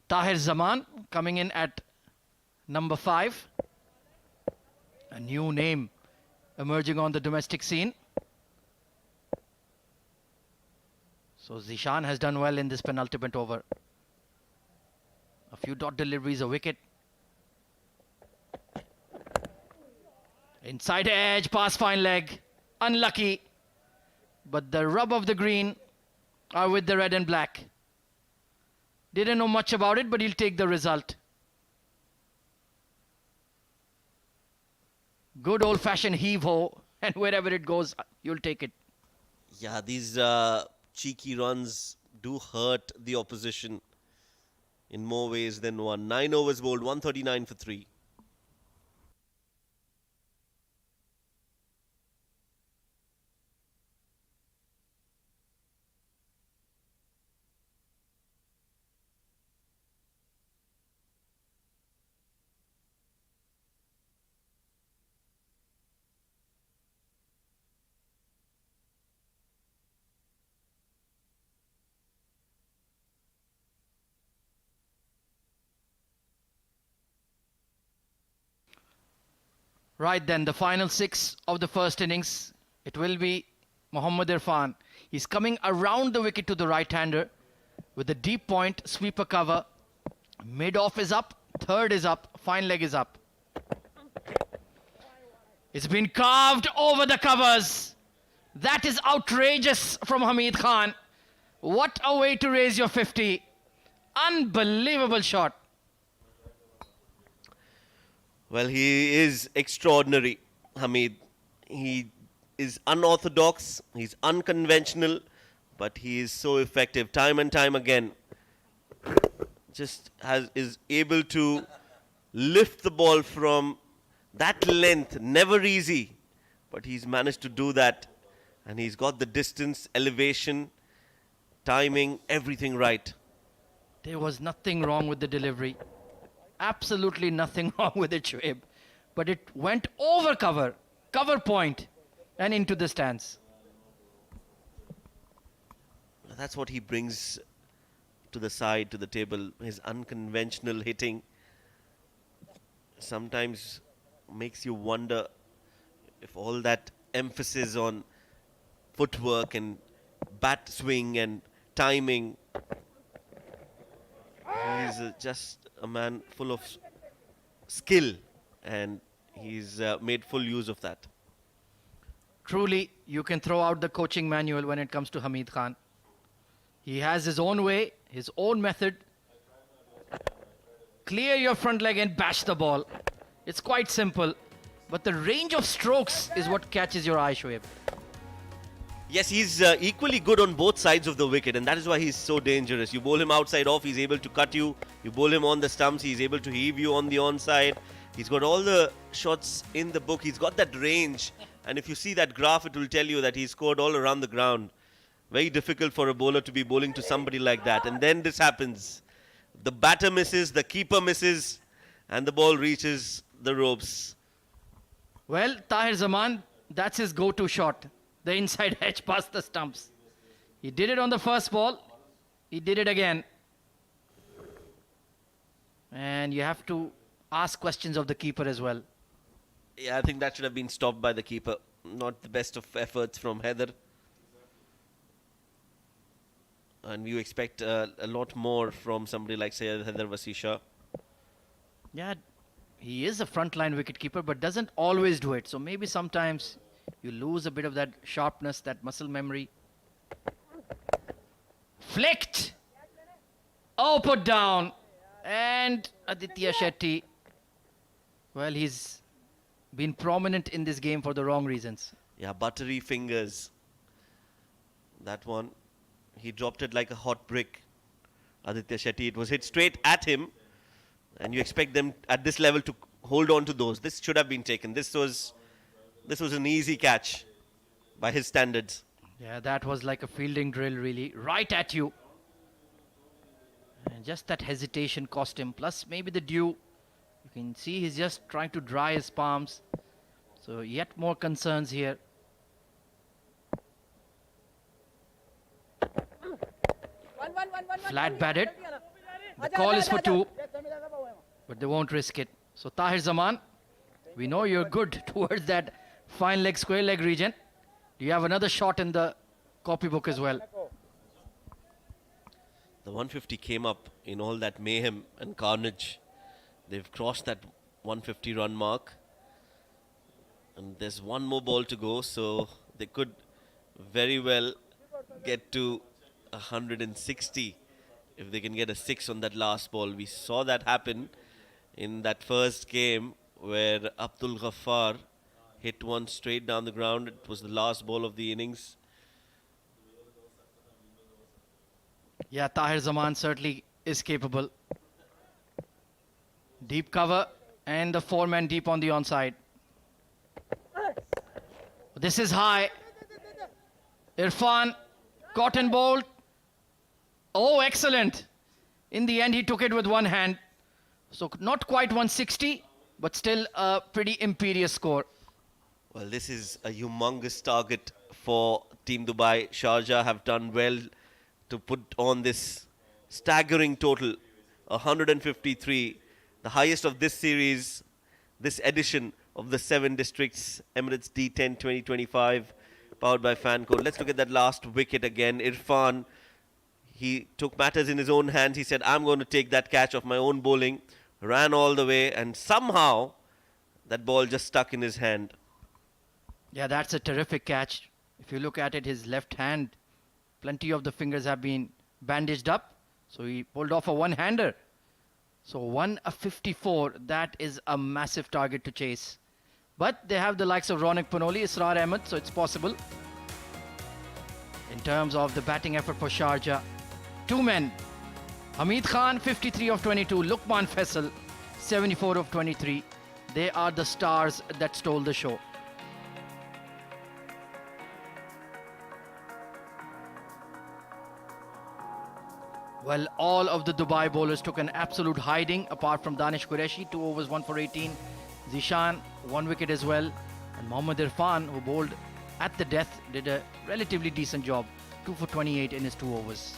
Tahir Zaman coming in at number 5. A new name emerging on the domestic scene. So Zishan has done well in this penultimate over. A few dot deliveries, a wicket. Inside edge, pass fine leg. Unlucky. But the rub of the green are with the red and black. Didn't know much about it, but he'll take the result. Good old-fashioned heave-ho, and wherever it goes, you'll take it. Yeah, these cheeky runs do hurt the opposition in more ways than one. 9 overs bowled, 139 for 3. Right then, the final 6 of the first innings. It will be Mohammad Irfan. He's coming around the wicket to the right-hander with a deep point, sweeper cover. Mid-off is up, third is up, fine leg is up. It's been carved over the covers. That is outrageous from Hamid Khan. What a way to raise your 50. Unbelievable shot. Well, he is extraordinary, Hamid. He is unorthodox, he's unconventional, but he is so effective time and time again. Is able to lift the ball from that length. Never easy, but he's managed to do that. And he's got the distance, elevation, timing, everything right. There was nothing wrong with the delivery. Absolutely nothing wrong with it, Shoaib. But it went over cover point, and into the stands. That's what he brings to the side, to the table. His unconventional hitting sometimes makes you wonder if all that emphasis on footwork and bat swing and timing. He's just a man full of skill, and he's made full use of that. Truly, you can throw out the coaching manual when it comes to Hamid Khan. He has his own way, his own method. Clear your front leg and bash the ball. It's quite simple, but the range of strokes is what catches your eye, Shoaib. Yes, he's equally good on both sides of the wicket, and that is why he's so dangerous. You bowl him outside off, he's able to cut you. You bowl him on the stumps, he's able to heave you on the onside. He's got all the shots in the book. He's got that range, and if you see that graph, it will tell you that he scored all around the ground. Very difficult for a bowler to be bowling to somebody like that. And then this happens. The batter misses, the keeper misses, and the ball reaches the ropes. Well, Tahir Zaman, that's his go-to shot. The inside edge past the stumps. He did it on the first ball. He did it again. And you have to ask questions of the keeper as well. Yeah, I think that should have been stopped by the keeper. Not the best of efforts from Heather. And you expect a lot more from somebody like, say, Heather Vasisha. Yeah, he is a frontline wicketkeeper, but doesn't always do it. So maybe sometimes you lose a bit of that sharpness, that muscle memory. Flicked. Oh, put down. And Aditya Shetty. Well, he's been prominent in this game for the wrong reasons. Yeah, buttery fingers. That one. He dropped it like a hot brick. Aditya Shetty. It was hit straight at him. And you expect them at this level to hold on to those. This should have been taken. This was an easy catch by his standards. Yeah, that was like a fielding drill, really. Right at you. And just that hesitation cost him. Plus, maybe the dew. You can see he's just trying to dry his palms. So, yet more concerns here. Flat batted. The call is for 2. But they won't risk it. So, Tahir Zaman, we know you're good towards that fine leg, square leg region. Do you have another shot in the copybook as well? The 150 came up in all that mayhem and carnage. They've crossed that 150 run mark. And there's one more ball to go, so they could very well get to 160 if they can get a 6 on that last ball. We saw that happen in that first game where Abdul Ghaffar hit one straight down the ground. It was the last ball of the innings. Yeah, Tahir Zaman certainly is capable. Deep cover and the 4-man deep on the onside. This is high. Irfan, cotton bolt. Oh, excellent. In the end, he took it with one hand. So not quite 160, but still a pretty imperious score. Well, this is a humongous target for Team Dubai. Sharjah have done well to put on this staggering total, 153, the highest of this series, this edition of the 7 districts, Emirates D10 2025, powered by Fancode. Let's look at that last wicket again. Irfan, he took matters in his own hands. He said, I'm going to take that catch of my own bowling, ran all the way, and somehow that ball just stuck in his hand. Yeah, that's a terrific catch. If you look at it, his left hand, plenty of the fingers have been bandaged up. So he pulled off a one-hander. So 154, that is a massive target to chase. But they have the likes of Ronak Panoli, Israr Ahmed, so it's possible. In terms of the batting effort for Sharjah, 2 men. Hamid Khan, 53 of 22. Luqman Faisal, 74 of 23. They are the stars that stole the show. Well, all of the Dubai bowlers took an absolute hiding, apart from Danish Qureshi, 2 overs, 1 for 18. Zishan, 1 wicket as well. And Mohammad Irfan, who bowled at the death, did a relatively decent job, 2 for 28 in his 2 overs.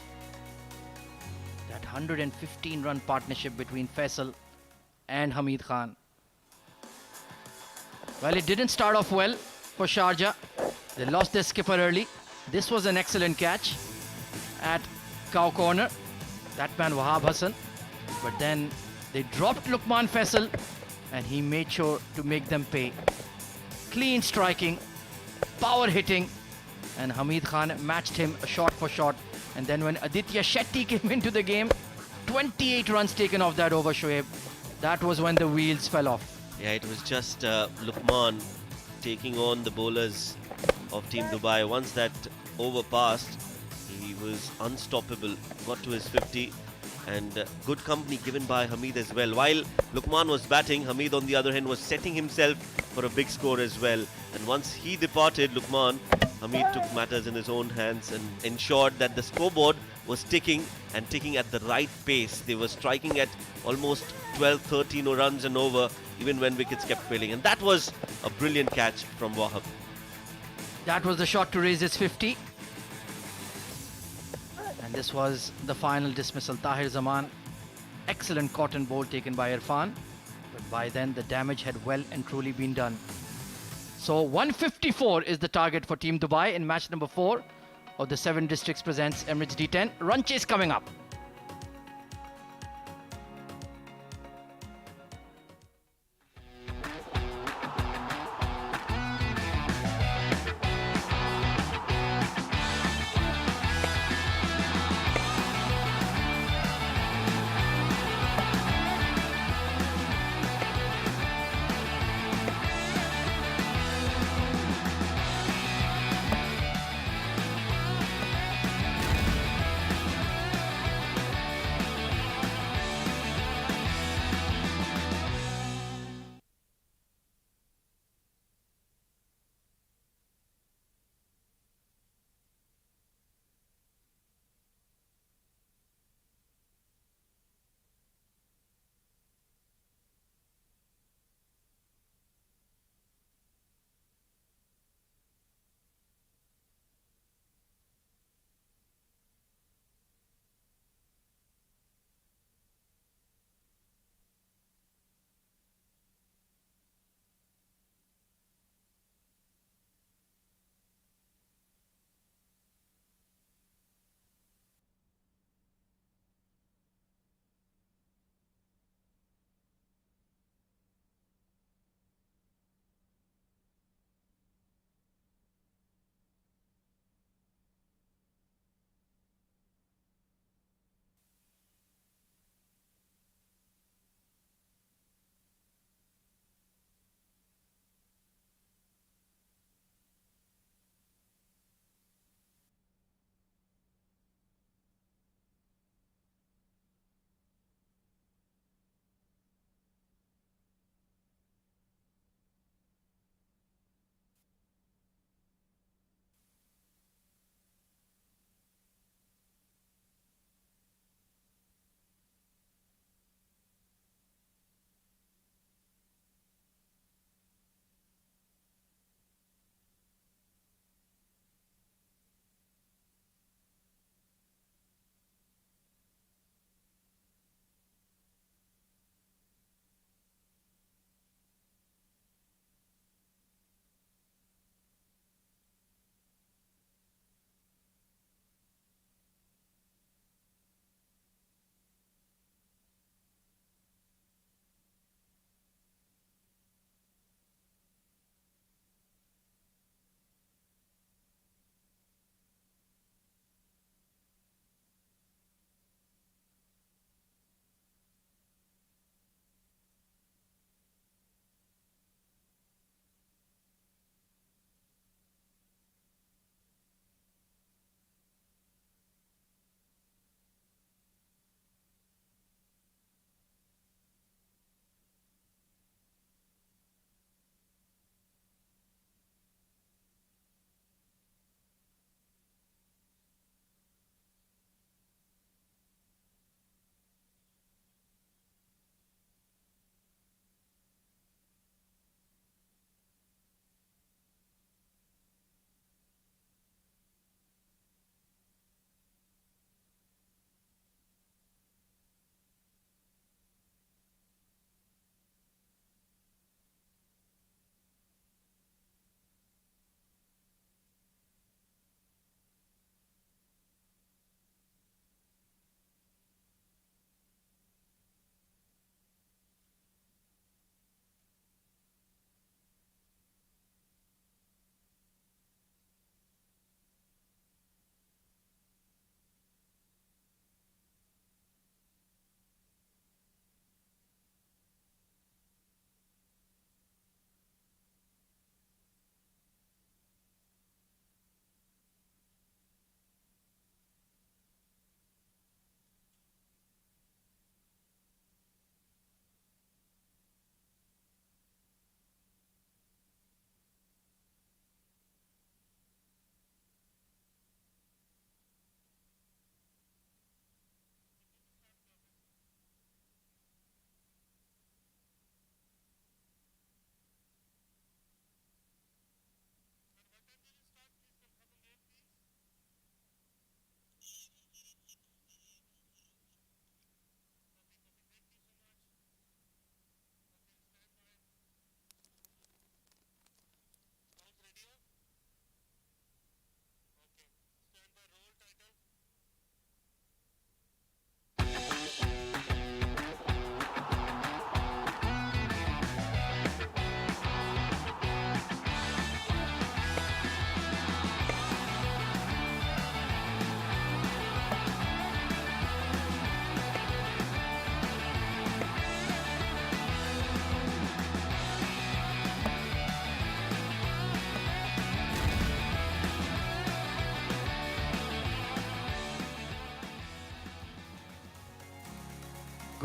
That 115-run partnership between Faisal and Hamid Khan. Well, it didn't start off well for Sharjah. They lost their skipper early. This was an excellent catch at cow corner. That man Wahab Hassan. But then they dropped Luqman Faisal and he made sure to make them pay. Clean striking, power hitting, and Hamid Khan matched him shot for shot. And then when Aditya Shetty came into the game, 28 runs taken off that over, Shoaib. That was when the wheels fell off. Yeah, it was just Luqman taking on the bowlers of Team Dubai. Once that over passed, he was unstoppable, got to his 50, and good company given by Hamid as well. While Luqman was batting, Hamid on the other hand was setting himself for a big score as well. And once he departed, Luqman, Hamid took matters in his own hands and ensured that the scoreboard was ticking and ticking at the right pace. They were striking at almost 12, 13 runs and over, even when wickets kept failing. And that was a brilliant catch from Wahab. That was the shot to raise his 50. And this was the final dismissal. Tahir Zaman, excellent cotton bowl taken by Irfan. But by then the damage had well and truly been done. So 154 is the target for Team Dubai in match number 4 of the 7 Districts Presents Emirates D10. Run chase coming up.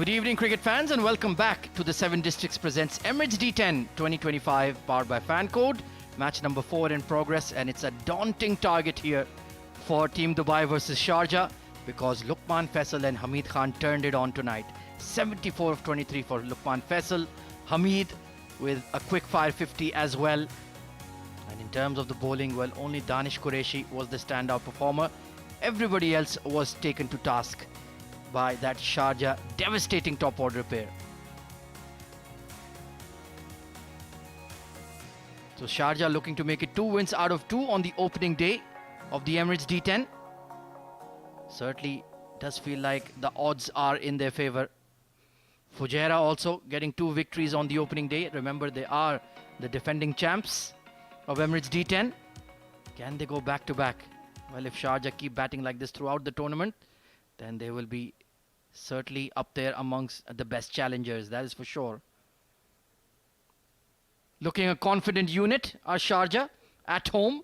Good evening, cricket fans, and welcome back to the 7 Districts presents Emirates D10 2025, powered by Fancode. Match number 4 in progress, and it's a daunting target here for Team Dubai versus Sharjah because Luqman Faisal and Hamid Khan turned it on tonight. 74 of 23 for Luqman Faisal. Hamid with a quick fire 50 as well. And in terms of the bowling, well, only Danish Qureshi was the standout performer. Everybody else was taken to task by that Sharjah devastating top order pair. So Sharjah looking to make it 2 wins out of 2 on the opening day of the Emirates D10. Certainly does feel like the odds are in their favour. Fujairah also getting 2 victories on the opening day. Remember, they are the defending champs of Emirates D10. Can they go back to back? Well, if Sharjah keep batting like this throughout the tournament, then they will be certainly up there amongst the best challengers, that is for sure. Looking a confident unit are Sharjah at home.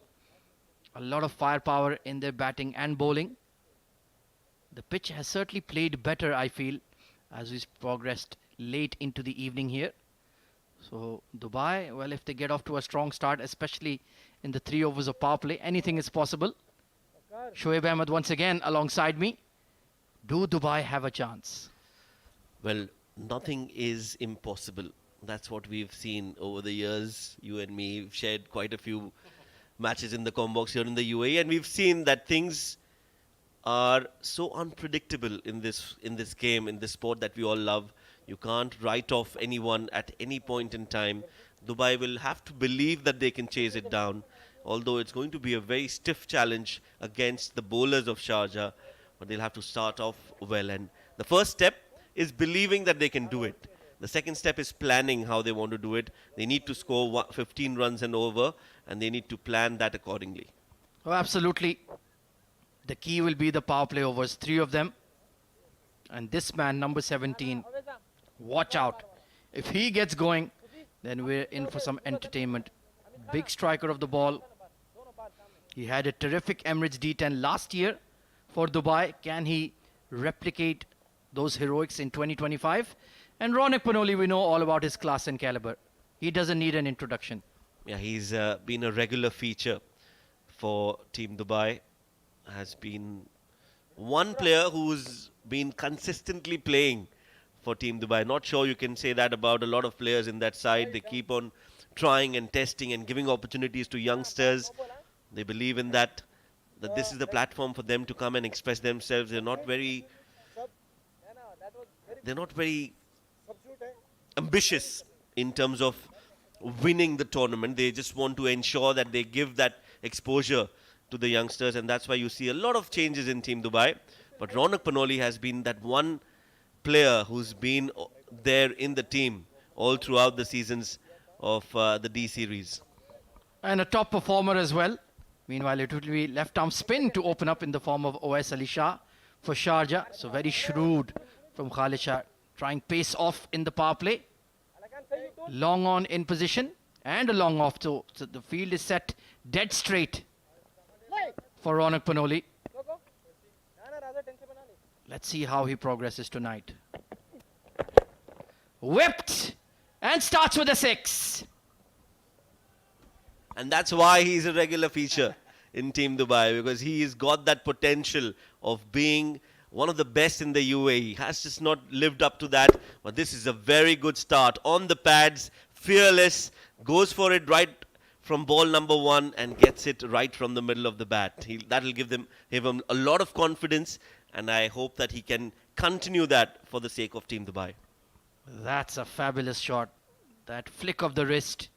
A lot of firepower in their batting and bowling. The pitch has certainly played better, I feel, as we've progressed late into the evening here. So Dubai, well, if they get off to a strong start, especially in the 3 overs of power play, anything is possible. Shoaib Ahmed once again alongside me. Do Dubai have a chance? Well, nothing is impossible. That's what we've seen over the years. You and me have shared quite a few matches in the Combox here in the UAE, and we've seen that things are so unpredictable in this game, in this sport that we all love. You can't write off anyone at any point in time. Dubai will have to believe that they can chase it down, although it's going to be a very stiff challenge against the bowlers of Sharjah. But they'll have to start off well. And the first step is believing that they can do it. The second step is planning how they want to do it. They need to score 15 runs and over, and they need to plan that accordingly. Oh, absolutely. The key will be the power play overs, 3 of them. And this man, number 17, watch out. If he gets going, then we're in for some entertainment. Big striker of the ball. He had a terrific Emirates D10 last year for Dubai. Can he replicate those heroics in 2025? And Ronak Panoli, we know all about his class and caliber. He doesn't need an introduction. Yeah, he's been a regular feature for Team Dubai. Has been one player who's been consistently playing for Team Dubai. Not sure you can say that about a lot of players in that side. They keep on trying and testing and giving opportunities to youngsters. They believe in that this is the platform for them to come and express themselves. They're not very ambitious in terms of winning the tournament. They just want to ensure that they give that exposure to the youngsters, and that's why you see a lot of changes in Team Dubai. But Ronak Panoli has been that one player who's been there in the team all throughout the seasons of the D series. And a top performer as well. Meanwhile, it will be left arm spin to open up in the form of OS Ali Shah for Sharjah. So very shrewd from Khalid Shah, trying pace off in the power play. Long on in position and a long off. So the field is set dead straight for Ronak Panoli. Let's see how he progresses tonight. Whipped and starts with a 6. And that's why he's a regular feature in Team Dubai, because he's got that potential of being one of the best in the UAE. He has just not lived up to that, but this is a very good start. On the pads, fearless, goes for it right from ball number 1 and gets it right from the middle of the bat. That'll give him a lot of confidence, and I hope that he can continue that for the sake of Team Dubai. That's a fabulous shot. That flick of the wrist.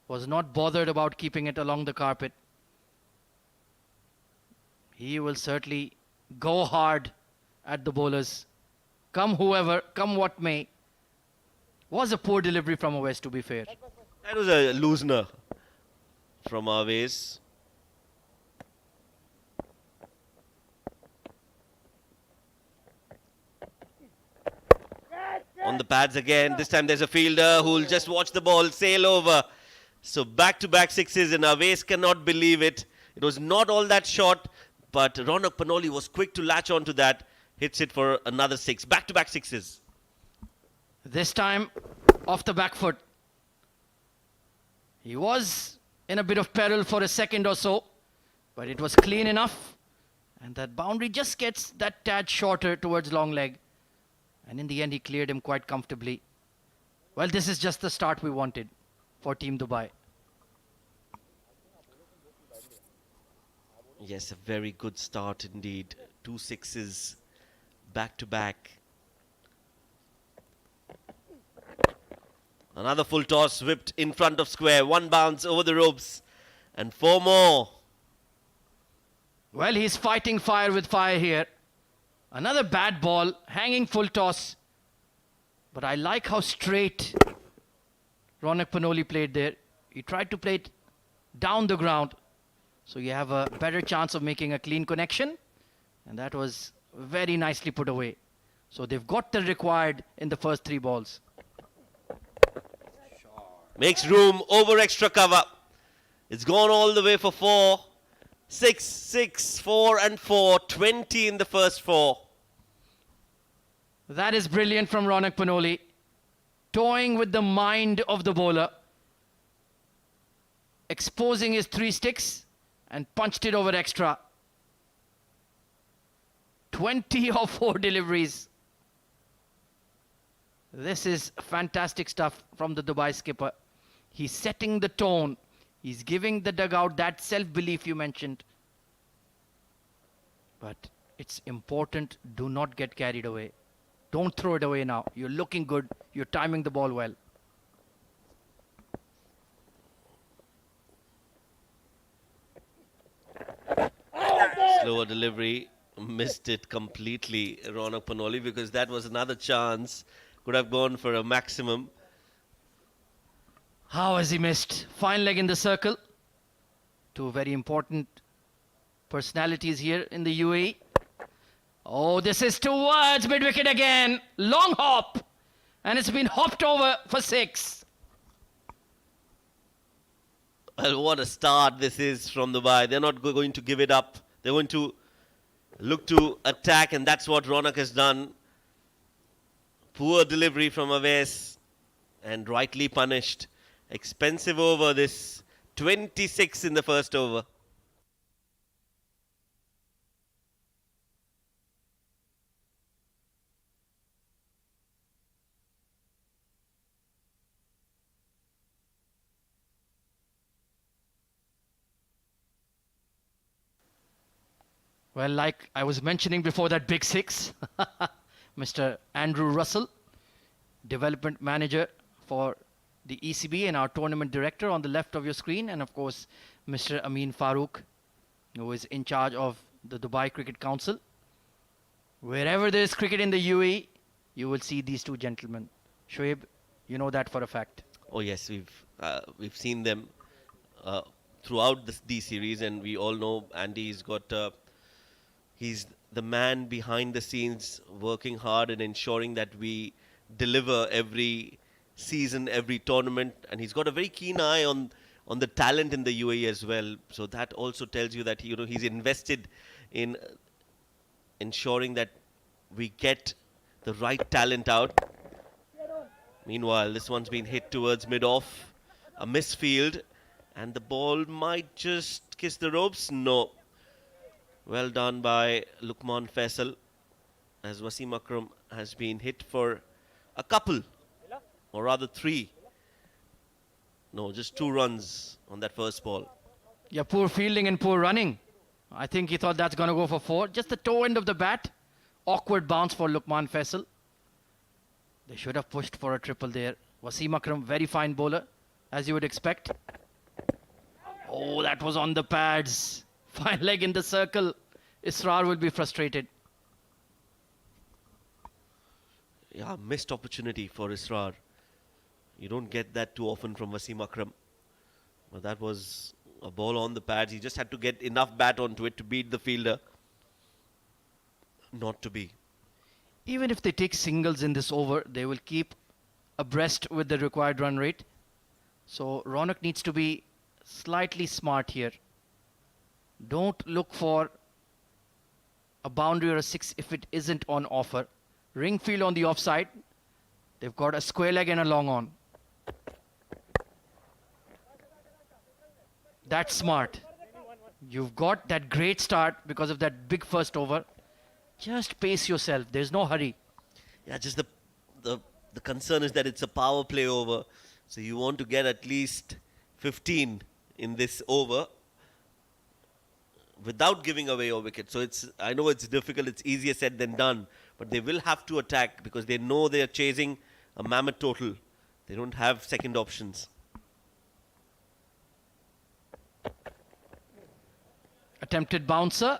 Was not bothered about keeping it along the carpet. He will certainly go hard at the bowlers. Come whoever, come what may. Was a poor delivery from Awais, to be fair. That was a loosener from Awais. On the pads again. This time there's a fielder who'll just watch the ball sail over. So back-to-back sixes, and Awais cannot believe it. It was not all that short, but Ronak Panoli was quick to latch onto that. Hits it for another 6. Back-to-back sixes. This time off the back foot. He was in a bit of peril for a second or so, but it was clean enough. And that boundary just gets that tad shorter towards long leg. And in the end, he cleared him quite comfortably. Well, this is just the start we wanted for Team Dubai. Yes, a very good start indeed. 2 sixes back to back. Another full toss whipped in front of square. 1 bounce over the ropes. And 4 more. Well, he's fighting fire with fire here. Another bad ball, hanging full toss. But I like how straight Ronak Panoli played there. He tried to play it down the ground. So you have a better chance of making a clean connection. And that was very nicely put away. So they've got the required in the first 3 balls. Makes room over extra cover. It's gone all the way for 4. 6, 6, 4 and 4. 20 in the first 4. That is brilliant from Ronak Panoli. Toying with the mind of the bowler. Exposing his 3 sticks and punched it over extra. 20 or 4 deliveries. This is fantastic stuff from the Dubai skipper. He's setting the tone. He's giving the dugout that self-belief you mentioned. But it's important, do not get carried away. Don't throw it away now. You're looking good. You're timing the ball well. Slower delivery. Missed it completely, Ronak Panoli, because that was another chance. Could have gone for a maximum. How has he missed? Fine leg in the circle. 2 very important personalities here in the UAE. Oh, this is towards mid-wicket again. Long hop. And it's been hopped over for 6. Well, what a start this is from Dubai. They're not going to give it up. They're going to look to attack, and that's what Ronak has done. Poor delivery from Aves, and rightly punished. Expensive over this. 26 in the first over. Well, like I was mentioning before that big 6, Mr. Andrew Russell, development manager for the ECB and our tournament director on the left of your screen, and of course Mr. Amin Farooq, who is in charge of the Dubai Cricket Council. Wherever there is cricket in the UAE, you will see these 2 gentlemen. Shoaib, you know that for a fact. Oh yes, we've seen them throughout the series, and we all know Andy's got. He's the man behind the scenes, working hard and ensuring that we deliver every season, every tournament, and he's got a very keen eye on the talent in the UAE as well. So that also tells you that he's invested in ensuring that we get the right talent out. Meanwhile, this one's been hit towards mid-off, a misfield, and the ball might just kiss the ropes. No. Well done by Luqman Faisal, as Wasim Akram has been hit for a couple, or rather 3. No, just 2 runs on that first ball. Yeah, poor fielding and poor running. I think he thought that's going to go for 4. Just the toe end of the bat. Awkward bounce for Luqman Faisal. They should have pushed for a triple there. Wasim Akram, very fine bowler, as you would expect. Oh, that was on the pads. Fine leg in the circle. Israr will be frustrated. Yeah, missed opportunity for Israr. You don't get that too often from Wasim Akram. But that was a ball on the pads. He just had to get enough bat onto it to beat the fielder. Not to be. Even if they take singles in this over, they will keep abreast with the required run rate. So Ronak needs to be slightly smart here. Don't look for a boundary or a 6 if it isn't on offer. Ring field on the offside. They've got a square leg and a long on. That's smart. You've got that great start because of that big first over. Just pace yourself. There's no hurry. Yeah, just the concern is that it's a power play over. So you want to get at least 15 in this over without giving away your wicket. So I know it's difficult, it's easier said than done, but they will have to attack because they know they are chasing a mammoth total. They don't have second options. Attempted bouncer.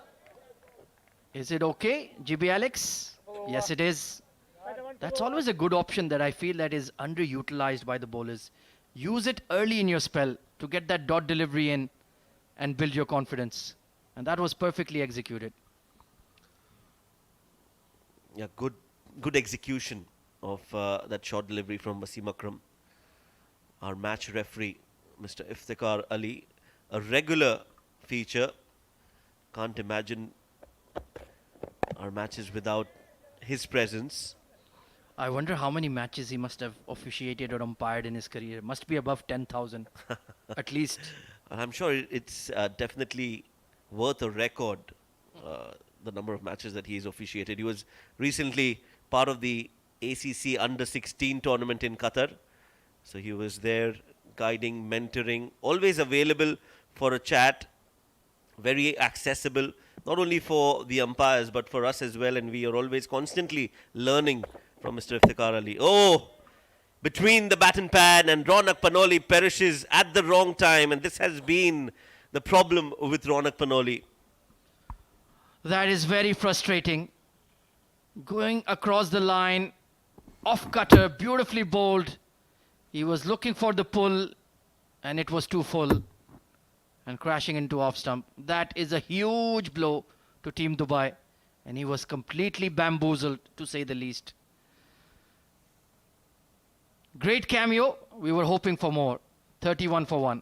Is it okay, GB Alex? Yes, it is. That's always a good option that I feel that is underutilized by the bowlers. Use it early in your spell to get that dot delivery in and build your confidence. And that was perfectly executed. Yeah, good execution of that short delivery from Wasim Akram. Our match referee, Mr. Iftikhar Ali, a regular feature. Can't imagine our matches without his presence. I wonder how many matches he must have officiated or umpired in his career. Must be above 10,000 at least. And I'm sure it's definitely worth a record, the number of matches that he's officiated. He was recently part of the ACC Under-16 tournament in Qatar. So he was there guiding, mentoring, always available for a chat, very accessible, not only for the umpires but for us as well. And we are always constantly learning from Mr. Iftikhar Ali. Oh, between the bat and pad, and Ronak Panoli perishes at the wrong time. And this has been the problem with Ronak Panoli. That is very frustrating. Going across the line, off cutter, beautifully bowled. He was looking for the pull and it was too full and crashing into off stump. That is a huge blow to Team Dubai and he was completely bamboozled, to say the least. Great cameo. We were hoping for more. 31 for 1.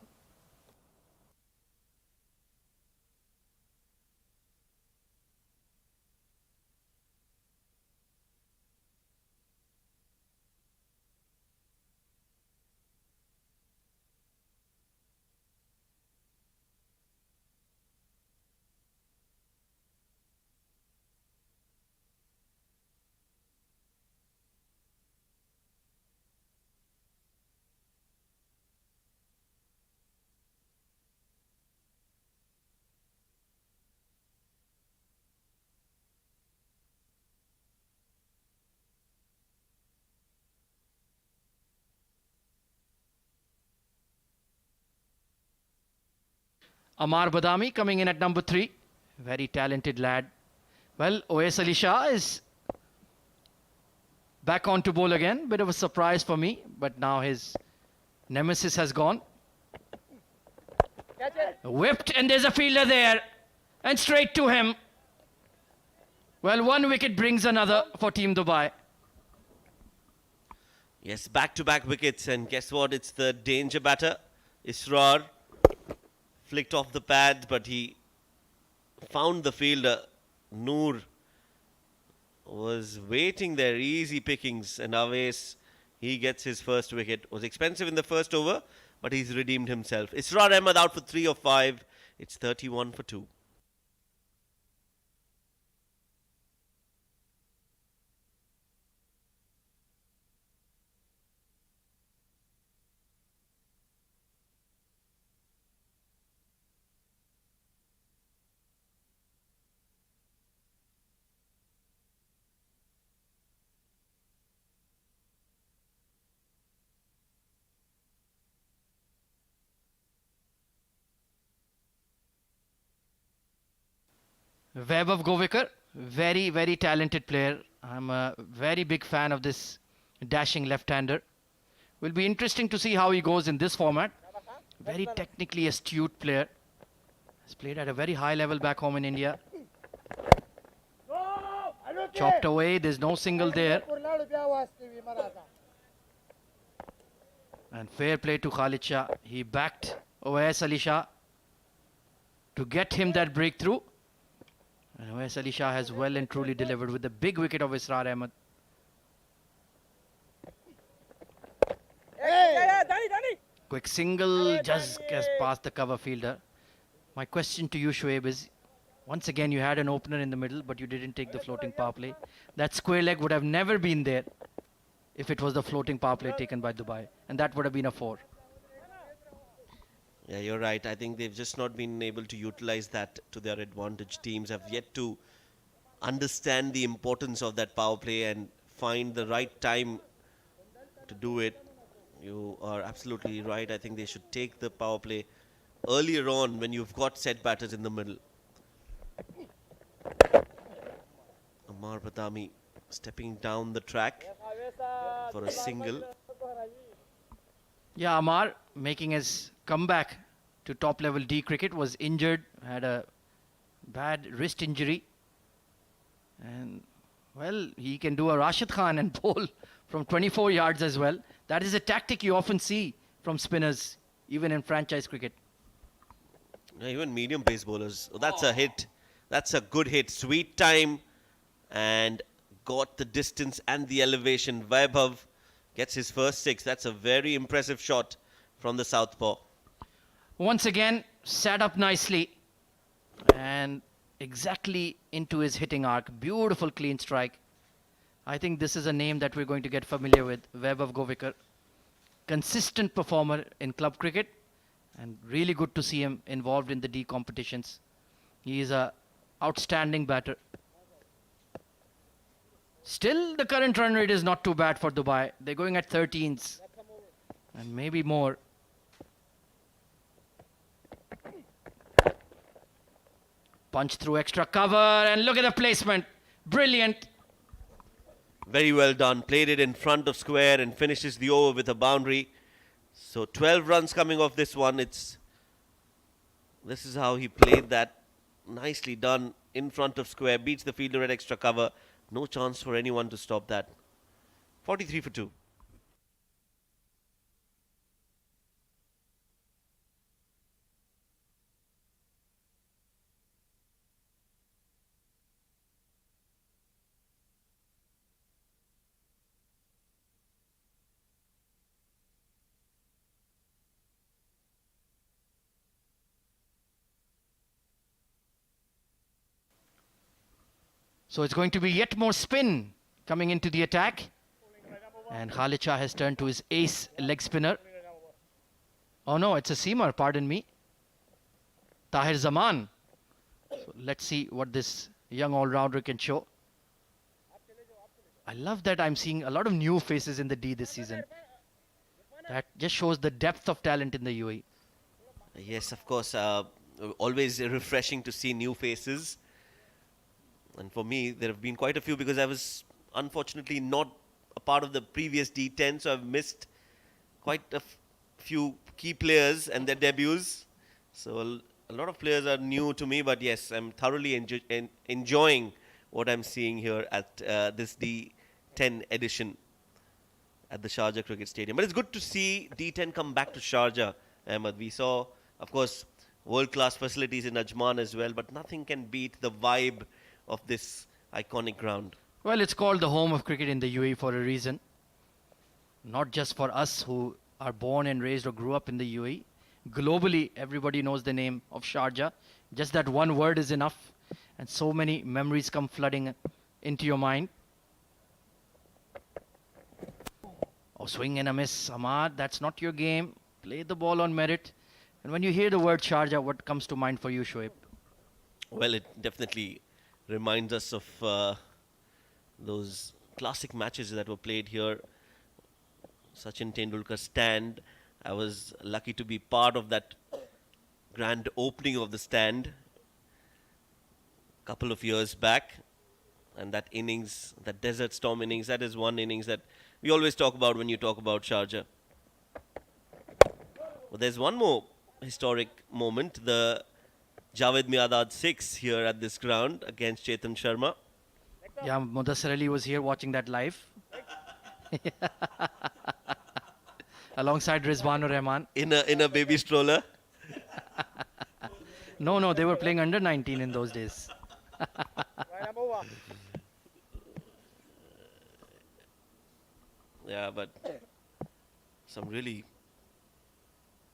Amar Badami coming in at number 3. Very talented lad. Well, Oais Ali Shah is back on to bowl again. Bit of a surprise for me, but now his nemesis has gone. Whipped, and there's a fielder there. And straight to him. Well, one wicket brings another for Team Dubai. Yes, back-to-back wickets, and guess what? It's the danger batter, Israr. Flicked off the pads, but he found the fielder. Noor was waiting there, easy pickings, and Awais, he gets his first wicket. Was expensive in the first over, but he's redeemed himself. Israr Ahmed out for 3 of 5. It's 31 for 2. Vaibhav Govekar, very, very talented player. I'm a very big fan of this dashing left-hander. Will be interesting to see how he goes in this format. Very technically astute player. Has played at a very high level back home in India. Chopped away, there's no single there. And fair play to Khalid Shah. He backed Oais Ali Shah to get him that breakthrough. And Oais Ali Shah has well and truly delivered with the big wicket of Israr Ahmed. Quick single, just gets past the cover fielder. My question to you, Shoaib, is once again you had an opener in the middle, but you didn't take the floating power play. That square leg would have never been there if it was the floating power play taken by Dubai, and that would have been a 4. Yeah, you're right. I think they've just not been able to utilize that to their advantage. Teams have yet to understand the importance of that power play and find the right time to do it. You are absolutely right. I think they should take the power play earlier on when you've got set batters in the middle. Amar Badami stepping down the track for a single. Yeah, Amar making his comeback to top level D cricket, was injured, had a bad wrist injury, and well, he can do a Rashid Khan and bowl from 24 yards as well. That is a tactic you often see from spinners, even in franchise cricket. Yeah, even medium pace bowlers. Oh, that's a hit. That's a good hit. Sweet time, and got the distance and the elevation. Vaibhav gets his first 6. That's a very impressive shot from the southpaw. Once again, sat up nicely and exactly into his hitting arc. Beautiful clean strike. I think this is a name that we're going to get familiar with, Vaibhav Govikar. Consistent performer in club cricket, and really good to see him involved in the D competitions. He is a outstanding batter. Still, the current run rate is not too bad for Dubai. They're going at 13s and maybe more. Punch through extra cover, and look at the placement. Brilliant. Very well done. Played it in front of square and finishes the over with a boundary. So 12 runs coming off this one. This is how he played that. Nicely done in front of square. Beats the fielder at extra cover. No chance for anyone to stop that. 43 for 2. So it's going to be yet more spin coming into the attack. And Khalid Shah has turned to his ace leg spinner. Oh no, it's a seamer, pardon me. Tahir Zaman. So let's see what this young all-rounder can show. I love that I'm seeing a lot of new faces in the D this season. That just shows the depth of talent in the UAE. Yes, of course. Always refreshing to see new faces. And for me, there have been quite a few because I was unfortunately not a part of the previous D10, so I've missed quite a few key players and their debuts. So a lot of players are new to me, but yes, I'm thoroughly enjoying what I'm seeing here at this D10 edition at the Sharjah Cricket Stadium. But it's good to see D10 come back to Sharjah, Ahmed. We saw, of course, world-class facilities in Ajman as well, but nothing can beat the vibe of this iconic ground. Well, it's called the home of cricket in the UAE for a reason. Not just for us who are born and raised or grew up in the UAE. Globally, everybody knows the name of Sharjah. Just that one word is enough, and so many memories come flooding into your mind. Oh, swing and a miss, Ahmad. That's not your game. Play the ball on merit. And when you hear the word Sharjah, what comes to mind for you, Shoaib? Well, it definitely reminds us of those classic matches that were played here. Sachin Tendulkar's stand. I was lucky to be part of that grand opening of the stand a couple of years back. And that innings, that Desert Storm innings, that is one innings that we always talk about when you talk about Sharjah. But there's one more historic moment, the Javed Miadad 6 here at this ground against Chetan Sharma. Yeah, Mudassar Ali was here watching that live. Alongside Rizwanur Rahman. In a baby stroller. No, they were playing under 19 in those days. Yeah, but some really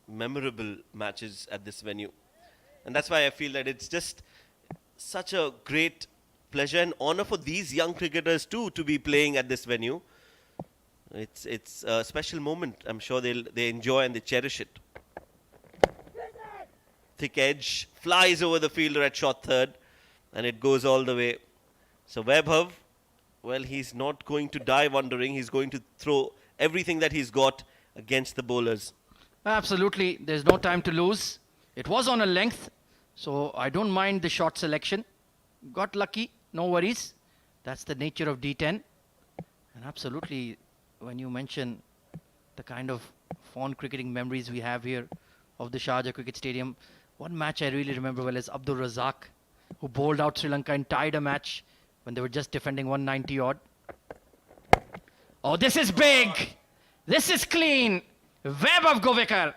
memorable matches at this venue. And that's why I feel that it's just such a great pleasure and honor for these young cricketers too to be playing at this venue. It's a special moment. I'm sure they enjoy and they cherish it. Thick edge flies over the fielder at short third, and it goes all the way. So Vaibhav, well, he's not going to die wondering. He's going to throw everything that he's got against the bowlers. Absolutely, there's no time to lose. It was on a length, so I don't mind the shot selection. Got lucky, no worries. That's the nature of D10. And absolutely, when you mention the kind of fond cricketing memories we have here of the Sharjah Cricket Stadium, one match I really remember well is Abdul Razak, who bowled out Sri Lanka and tied a match when they were just defending 190 odd. Oh, this is big! This is clean! Vaibhav Govekar.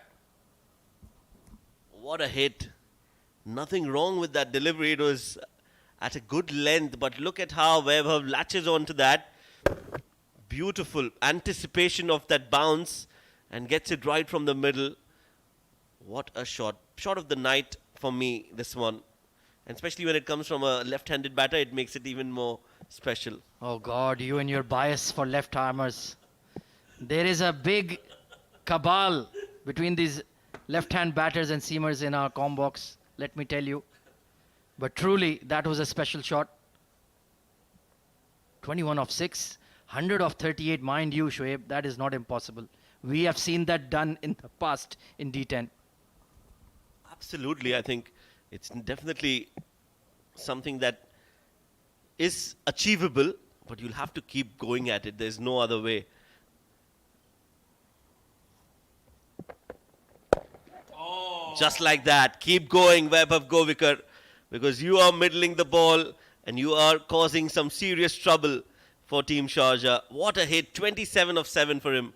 What a hit. Nothing wrong with that delivery. It was at a good length, but look at how Vaibhav latches onto that. Beautiful anticipation of that bounce and gets it right from the middle. What a shot. Shot of the night for me, this one. And especially when it comes from a left-handed batter, it makes it even more special. Oh God, you and your bias for left armers. There is a big cabal between these left-hand batters and seamers in our com box, let me tell you. But truly, that was a special shot. 21 of 6, 100 of 38, mind you, Shoaib, that is not impossible. We have seen that done in the past in D10. Absolutely, I think it's definitely something that is achievable, but you'll have to keep going at it. There's no other way. Just like that. Keep going, Vaibhav Govekar, because you are middling the ball and you are causing some serious trouble for Team Sharjah. What a hit. 27 of 7 for him.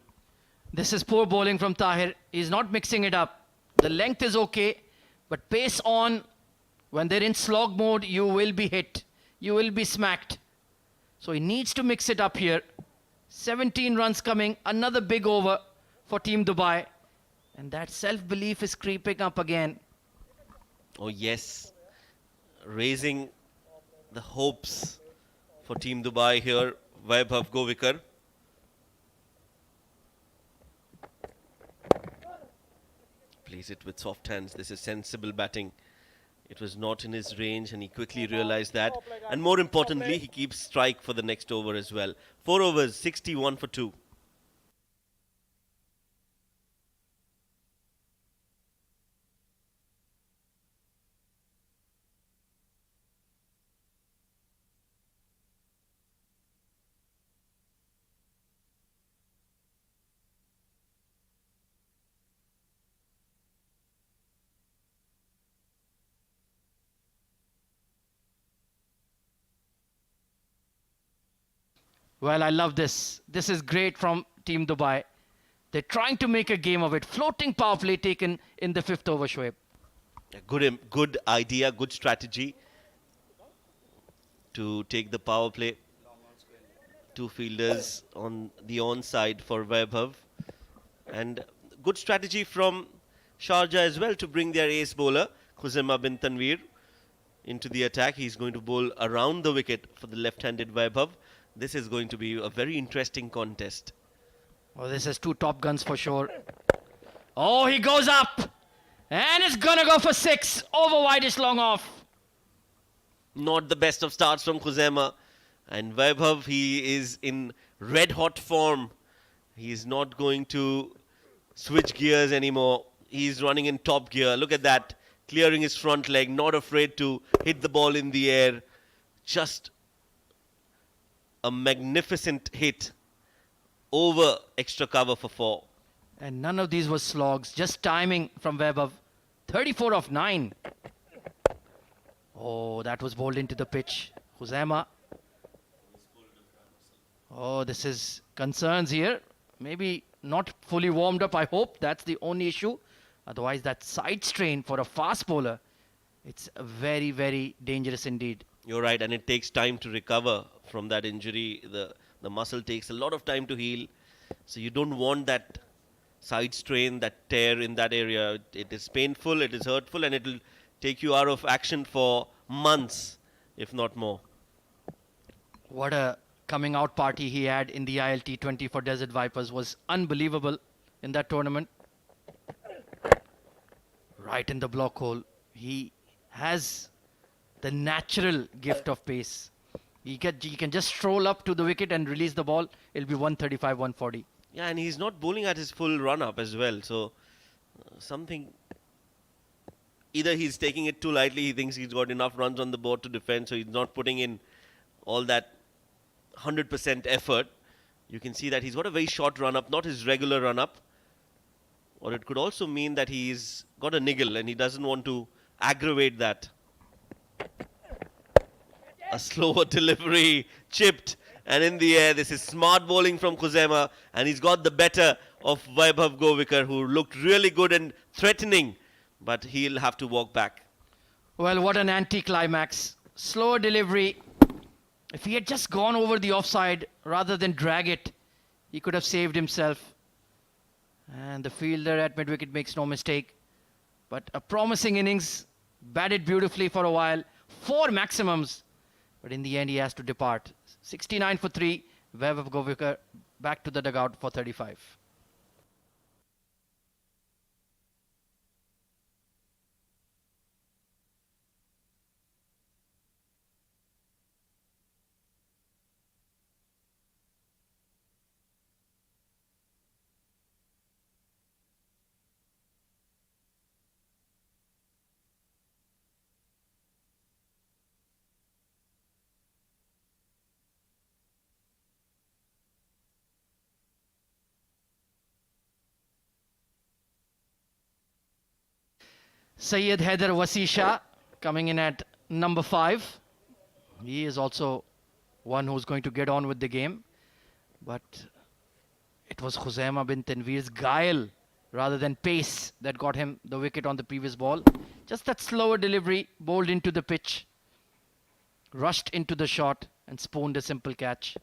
This is poor bowling from Tahir. He's not mixing it up. The length is okay, but pace on. When they're in slog mode, you will be hit. You will be smacked. So he needs to mix it up here. 17 runs coming. Another big over for Team Dubai. And that self-belief is creeping up again. Oh, yes. Raising the hopes for Team Dubai here. Vaibhav Govekar. Plays it with soft hands. This is sensible batting. It was not in his range and he quickly realized that. And more importantly, he keeps strike for the next over as well. 4 overs, 61 for 2. Well, I love this. This is great from Team Dubai. They're trying to make a game of it. Floating power play taken in the 5th over, Shoaib. Good idea, good strategy to take the power play. 2 fielders on the onside for Vaibhav. And good strategy from Sharjah as well to bring their ace bowler, Khuzaima bin Tanveer, into the attack. He's going to bowl around the wicket for the left-handed Vaibhav. This is going to be a very interesting contest. Oh, this is 2 top guns for sure. Oh, he goes up. And it's going to go for 6. Over wideish long off. Not the best of starts from Khuzaima. And Vaibhav, he is in red-hot form. He is not going to switch gears anymore. He's running in top gear. Look at that. Clearing his front leg. Not afraid to hit the ball in the air. Just a magnificent hit over extra cover for 4. And none of these were slogs. Just timing from Vaibhav. 34 of 9. Oh, that was bowled into the pitch. Khuzaima. Oh, this is concerns here. Maybe not fully warmed up, I hope. That's the only issue. Otherwise, that side strain for a fast bowler, it's very, very dangerous indeed. You're right, and it takes time to recover from that injury. The muscle takes a lot of time to heal. So you don't want that side strain, that tear in that area. It is painful, it is hurtful, and it will take you out of action for months, if not more. What a coming out party he had in the ILT20 for Desert Vipers. Was unbelievable in that tournament. Right in the block hole. He has the natural gift of pace. He can just stroll up to the wicket and release the ball. It'll be 135, 140. Yeah, and he's not bowling at his full run up as well. So something, either he's taking it too lightly, he thinks he's got enough runs on the board to defend, so he's not putting in all that 100% effort. You can see that he's got a very short run up, not his regular run up. Or it could also mean that he's got a niggle and he doesn't want to aggravate that. A slower delivery, chipped, and in the air. This is smart bowling from Khuzaima, and he's got the better of Vaibhav Govekar, who looked really good and threatening, but he'll have to walk back. Well, what an anti-climax. Slower delivery. If he had just gone over the offside rather than drag it, he could have saved himself. And the fielder at mid-wicket makes no mistake. But a promising innings, batted beautifully for a while, 4 maximums. But in the end, he has to depart. 69 for 3, Vaibhav Govekar back to the dugout for 35. Syed Haider Wasisha coming in at number 5. He is also one who's going to get on with the game. But it was Khuzaima bin Tanveer's guile rather than pace that got him the wicket on the previous ball. Just that slower delivery, bowled into the pitch, rushed into the shot and spooned a simple catch.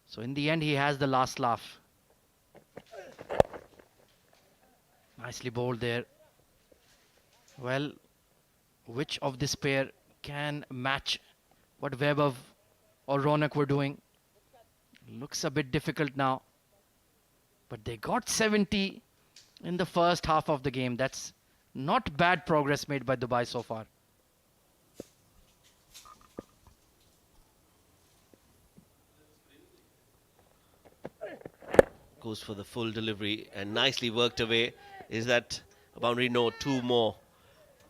So in the end, he has the last laugh. Nicely bowled there. Well, which of this pair can match what Vaibhav or Ronak were doing? Looks a bit difficult now. But they got 70 in the first half of the game. That's not bad progress made by Dubai so far. Goes for the full delivery and nicely worked away. Is that a boundary? No, 2 more.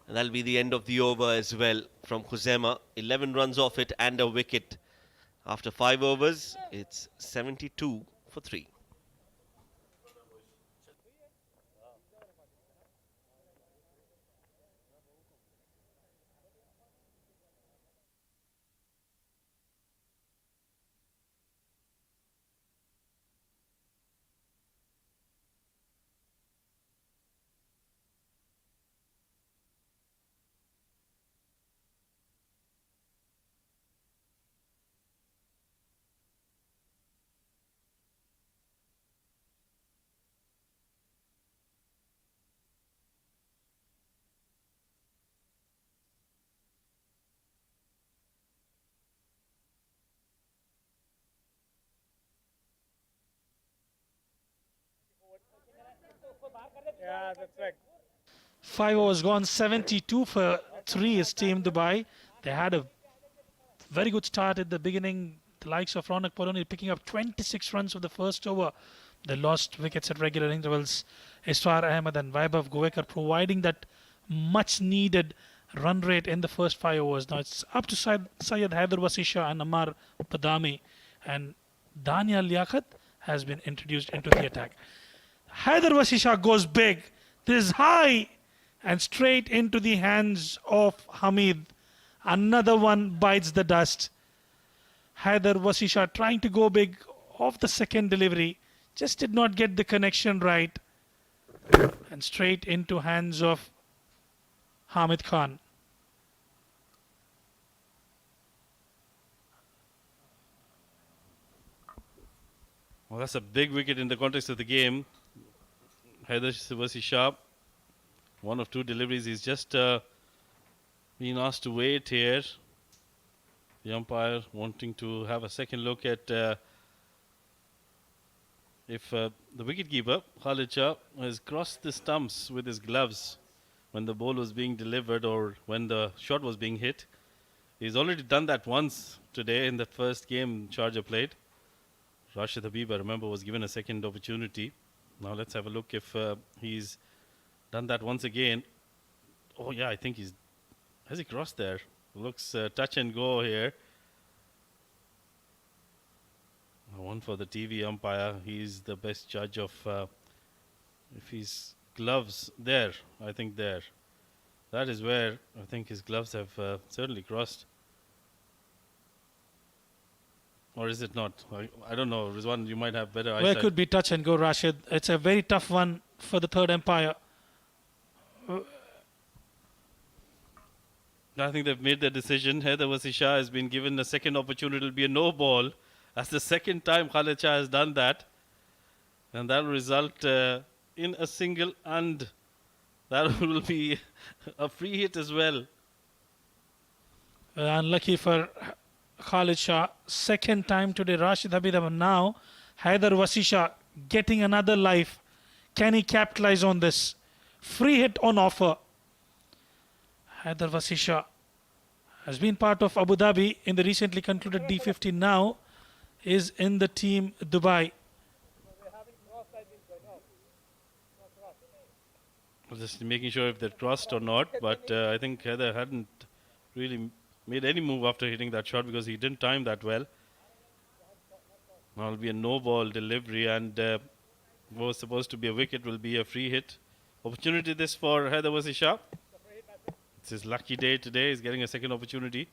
And that'll be the end of the over as well from Khuzaima. 11 runs off it and a wicket. After 5 overs, it's 72 for 3. Yeah, that's right. 5 overs gone, 72 for 3 is Team Dubai. They had a very good start at the beginning. The likes of Ronak Poloni picking up 26 runs for the first over. They lost wickets at regular intervals. Iswar Ahmed and Vaibhav Govekar providing that much needed run rate in the first 5 overs. Now it's up to Syed Haider Wasisha and Amar Padami, and Dania Liaquat has been introduced into the attack. Haider Wasisha goes big. This is high and straight into the hands of Hamid. Another one bites the dust. Haider Wasisha trying to go big off the second delivery. Just did not get the connection right. And straight into hands of Hamid Khan. Well, that's a big wicket in the context of the game. Haider was sharp. One of two deliveries. He's just been asked to wait here. The umpire wanting to have a second look at if the wicketkeeper, Khalid Shah, has crossed the stumps with his gloves when the ball was being delivered or when the shot was being hit. He's already done that once today in the first game Sharjah played. Rashid Habib, I remember, was given a second opportunity. Now let's have a look if he's done that once again. Oh yeah, I think has he crossed there? Looks touch and go here. One for the TV umpire. He's the best judge of if his gloves there. I think there. That is where I think his gloves have certainly crossed. Or is it not? I don't know. Rizwan, you might have better eyesight. Well, it could be touch and go, Rashid. It's a very tough one for the third umpire. I think they've made their decision. Haider Shah has been given a second opportunity. It'll be a no ball. That's the second time Khalid Shah has done that. And that will result in a single, and that will be a free hit as well. Unlucky for Khalid Shah. Second time today, Rashid Habib. Now, Haider Wasisha getting another life. Can he capitalize on this? Free hit on offer. Haider Wasisha has been part of Abu Dhabi in the recently concluded D50. Now is in the team Dubai. Just making sure if they're crossed or not, but I think Haider hadn't really made any move after hitting that shot because he didn't time that well. Now it'll be a no ball delivery, and what was supposed to be a wicket will be a free hit. Opportunity this for Haider Wasisha. It's his lucky day today. He's getting a second opportunity.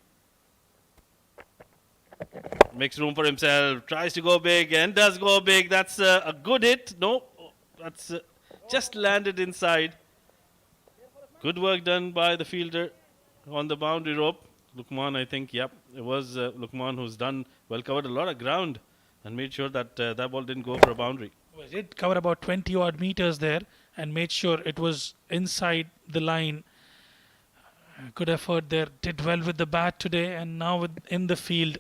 Makes room for himself. Tries to go big and does go big. That's a good hit. No, that's just landed inside. Good work done by the fielder on the boundary rope. Luqman, I think, yep, it was Luqman who's done well, covered a lot of ground and made sure that that ball didn't go for a boundary. Well, he did cover about 20 odd meters there and made sure it was inside the line. Good effort there. Did well with the bat today and now in the field.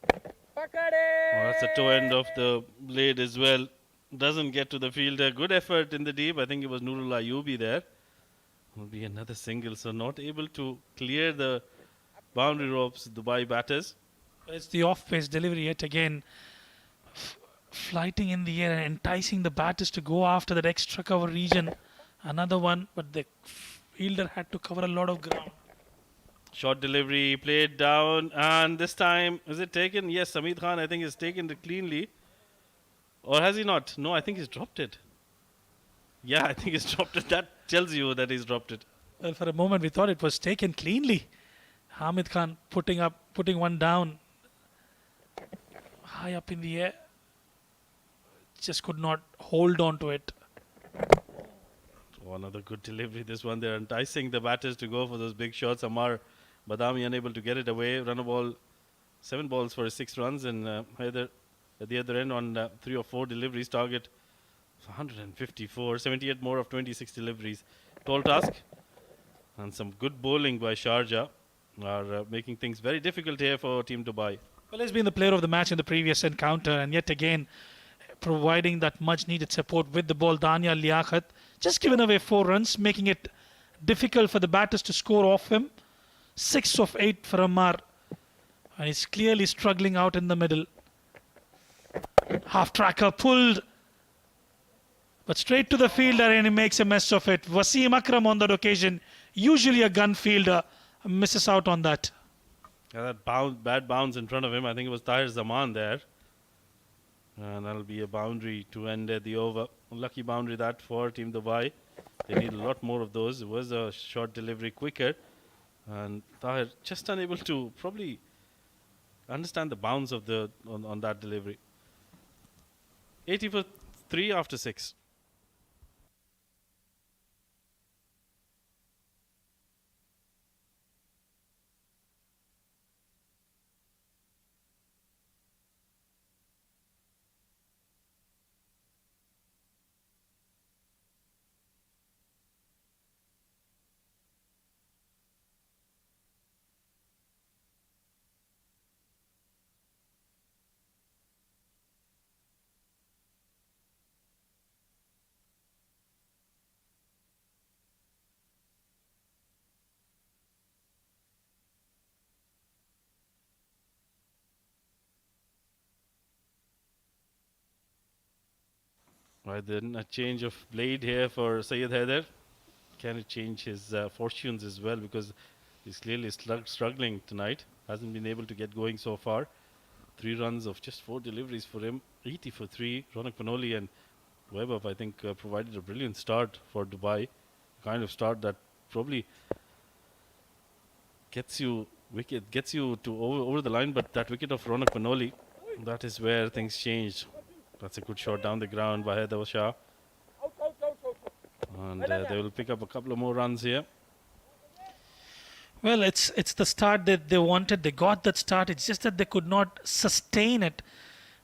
Oh, that's the toe end of the blade as well. Doesn't get to the fielder. Good effort in the deep. I think it was Nurul Ayubi there. Will be another single. So not able to clear the boundary ropes, Dubai batters. It's the off-pace delivery yet again. Flighting in the air and enticing the batters to go after that extra cover region. Another one, but the fielder had to cover a lot of ground. Short delivery, played down, and this time, is it taken? Yes, Samid Khan, I think, has taken it cleanly. Or has he not? No, I think he's dropped it. Yeah, I think he's dropped it. That tells you that he's dropped it. Well, for a moment we thought it was taken cleanly. Hamid Khan putting one down. High up in the air. Just could not hold on to it. Oh, another good delivery. This one, they're enticing the batters to go for those big shots. Amar Badami unable to get it away. Run a ball, 7 balls for 6 runs, and Haider at the other end on 3 or 4 deliveries. Target 154, 78 more of 26 deliveries. Tall task, and some good bowling by Sharjah are making things very difficult here for Team Dubai. Well, he's been the player of the match in the previous encounter, and yet again providing that much needed support with the ball. Daniel Liaquat just given away 4 runs, making it difficult for the batters to score off him. 6 of 8 for Ammar, and he's clearly struggling out in the middle. Half tracker pulled, but straight to the fielder, and he makes a mess of it. Wasim Akram on that occasion, usually a gun fielder, misses out on that. Yeah, that bad bounce in front of him. I think it was Tahir Zaman there. And that'll be a boundary to end the over. Lucky boundary that for Team Dubai. They need a lot more of those. It was a short delivery quicker. And Tahir just unable to probably understand the bounce of on that delivery. 80 for 3 after 6. Right then, a change of blade here for Syed Haider. Can it change his fortunes as well? Because he's clearly struggling tonight. Hasn't been able to get going so far. 3 runs of just 4 deliveries for him. 80 for 3. Ronak Panoli and Webber, I think, provided a brilliant start for Dubai. Kind of start that probably gets you to over the line, but that wicket of Ronak Panoli, that is where things changed. That's a good shot down the ground by Haider Shah. And they will pick up a couple of more runs here. Well, it's the start that they wanted. They got that start. It's just that they could not sustain it.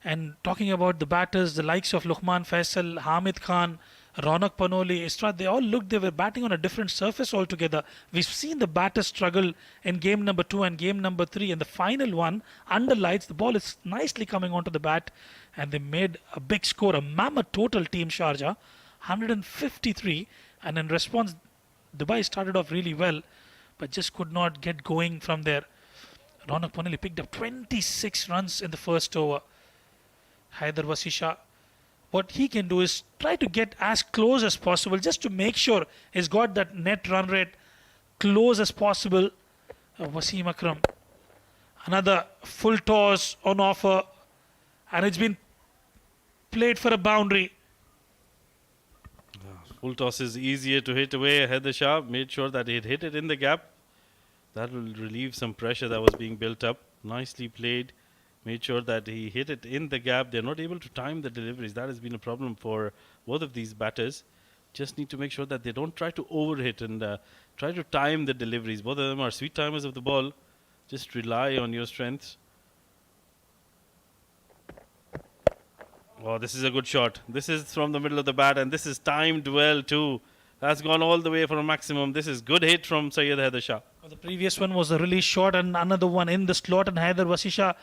And talking about the batters, the likes of Luqman Faisal, Hamid Khan, Ronak Panoli, Isra, they all looked, they were batting on a different surface altogether. We've seen the batters struggle in game number 2 and game number 3. And the final one, under lights, the ball is nicely coming onto the bat. And they made a big score, a mammoth total, Team Sharjah, 153. And in response, Dubai started off really well, but just could not get going from there. Ronak Panoli picked up 26 runs in the first over. Haider Wasisha, what he can do is try to get as close as possible just to make sure he's got that net run rate close as possible. Wasim Akram, another full toss on offer, and it's been played for a boundary. Full toss is easier to hit away. Haider Shah made sure that he'd hit it in the gap. That will relieve some pressure that was being built up. Nicely played. Made sure that he hit it in the gap. They're not able to time the deliveries. That has been a problem for both of these batters. Just need to make sure that they don't try to overhit and try to time the deliveries. Both of them are sweet timers of the ball. Just rely on your strengths. Oh, this is a good shot. This is from the middle of the bat, and this is timed well too. That's gone all the way for a maximum. This is good hit from Syed Haider Shah. The previous one was a release shot and another one in the slot, and Haider Wasisha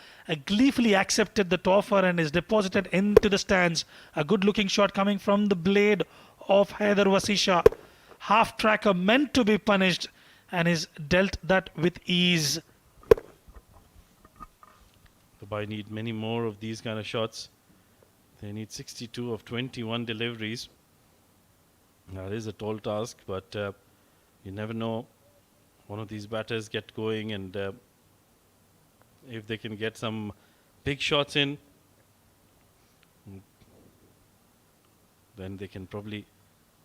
gleefully accepted the offer and is deposited into the stands. A good looking shot coming from the blade of Haider Wasisha. Half tracker meant to be punished and is dealt that with ease. Dubai need many more of these kind of shots. They need 62 of 21 deliveries. That is a tall task, but you never know. One of these batters get going, and if they can get some big shots in, then they can probably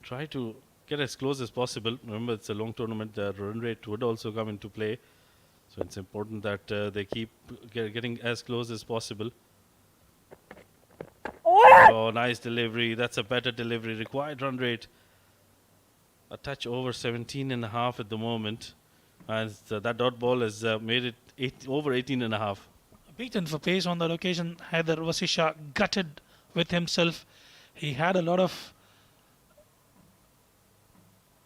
try to get as close as possible. Remember, it's a long tournament. The run rate would also come into play. So it's important that they keep getting as close as possible. Oh, nice delivery. That's a better delivery. Required run rate a touch over 17.5 at the moment. And that dot ball has made it over 18.5. Beaten for pace on that occasion. Haider Wasisha gutted with himself. He had a lot of